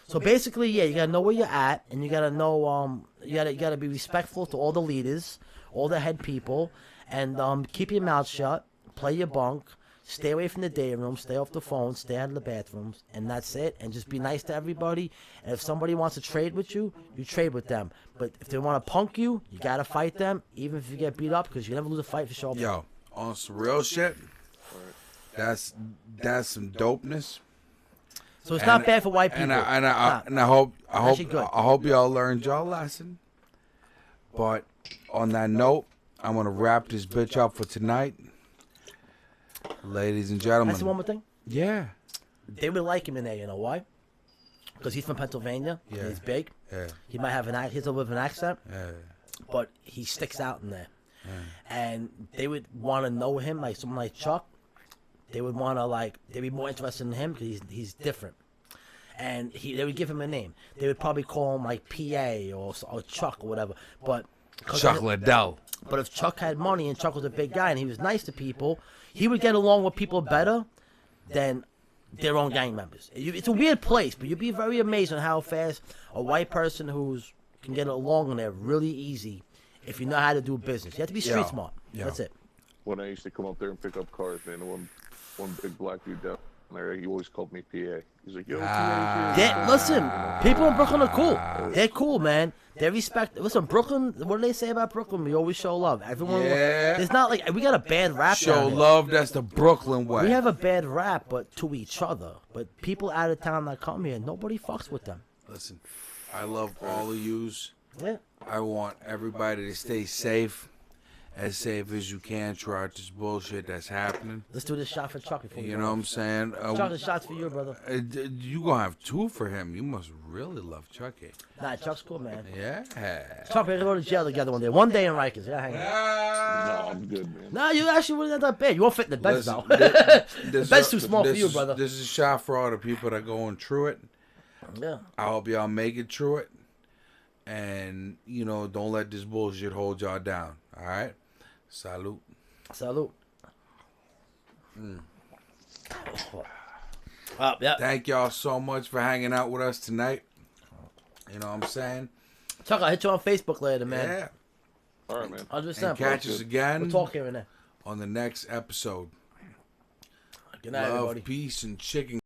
So basically, yeah, you gotta know where you're at, and you gotta know, you gotta be respectful to all the leaders, all the head people, and keep your mouth shut, play your bunk, stay away from the day room, stay off the phone, stay out of the bathrooms, and that's it. And just be nice to everybody. And if somebody wants to trade with you, you trade with them. But if they want to punk you, you gotta fight them, even if you get beat up, because you never lose a fight for sure. Yo, on some real shit. That's some dopeness. So it's not bad for white people. And I hope y'all learned y'all lesson. But on that note, I'm gonna wrap this bitch up for tonight, ladies and gentlemen. That's the one more thing. Yeah. They would like him in there. You know why? Because he's from Pennsylvania. Yeah. And he's big. Yeah. He might have he's a little bit of an accent, Yeah. but he sticks out in there. And they would want to know him, like someone like Chuck. They would want to they'd be more interested in him because he's different. And they would give him a name. They would probably call him like PA or Chuck or whatever. But Chuck Liddell. But if Chuck had money and Chuck was a big guy and he was nice to people, he would get along with people better than their own gang members. It's a weird place, but you'd be very amazed on how fast a white person can get along in there really easy if you know how to do business. You have to be street smart. Yeah. That's it. When I used to come up there and pick up cars, man, one big black dude down there, he always called me PA. He's like, "Yo, PA." Listen, people in Brooklyn are cool. They're cool, man. They respect. Listen, Brooklyn. What do they say about Brooklyn? We always show love. Everyone. Yeah. It's not like we got a bad rap. Show down here. love. That's the Brooklyn way. We have a bad rap, but to each other. But people out of town that come here, nobody fucks with them. Listen, I love all of yous. Yeah. I want everybody to stay safe as you can throughout this bullshit that's happening. Let's do this shot for Chuck before we You go. know what I'm saying? Chuck, the shots for you, brother. You gonna have 2 for him. You must really love Chucky. Nah, Chuck's cool, man. Yeah. Chuck, we're gonna go to jail together one day. One day in Rikers. Yeah, hang on. No, I'm good, man. Nah, you actually wouldn't have that bad. You won't fit in the beds, Listen, though. this- The bed's too small for you, is- brother. This is a shot for all the people that going through it. Yeah. I hope y'all make it through it. And, don't let this bullshit hold y'all down. All right? Salute. Salute. Yeah. Thank y'all so much for hanging out with us tonight. You know what I'm saying? Chuck, I'll hit you on Facebook later, man. Yeah. All right, man. 100%. And catch us again We'll talk here and there. on the next episode. Good night, Love, everybody. peace, and chicken.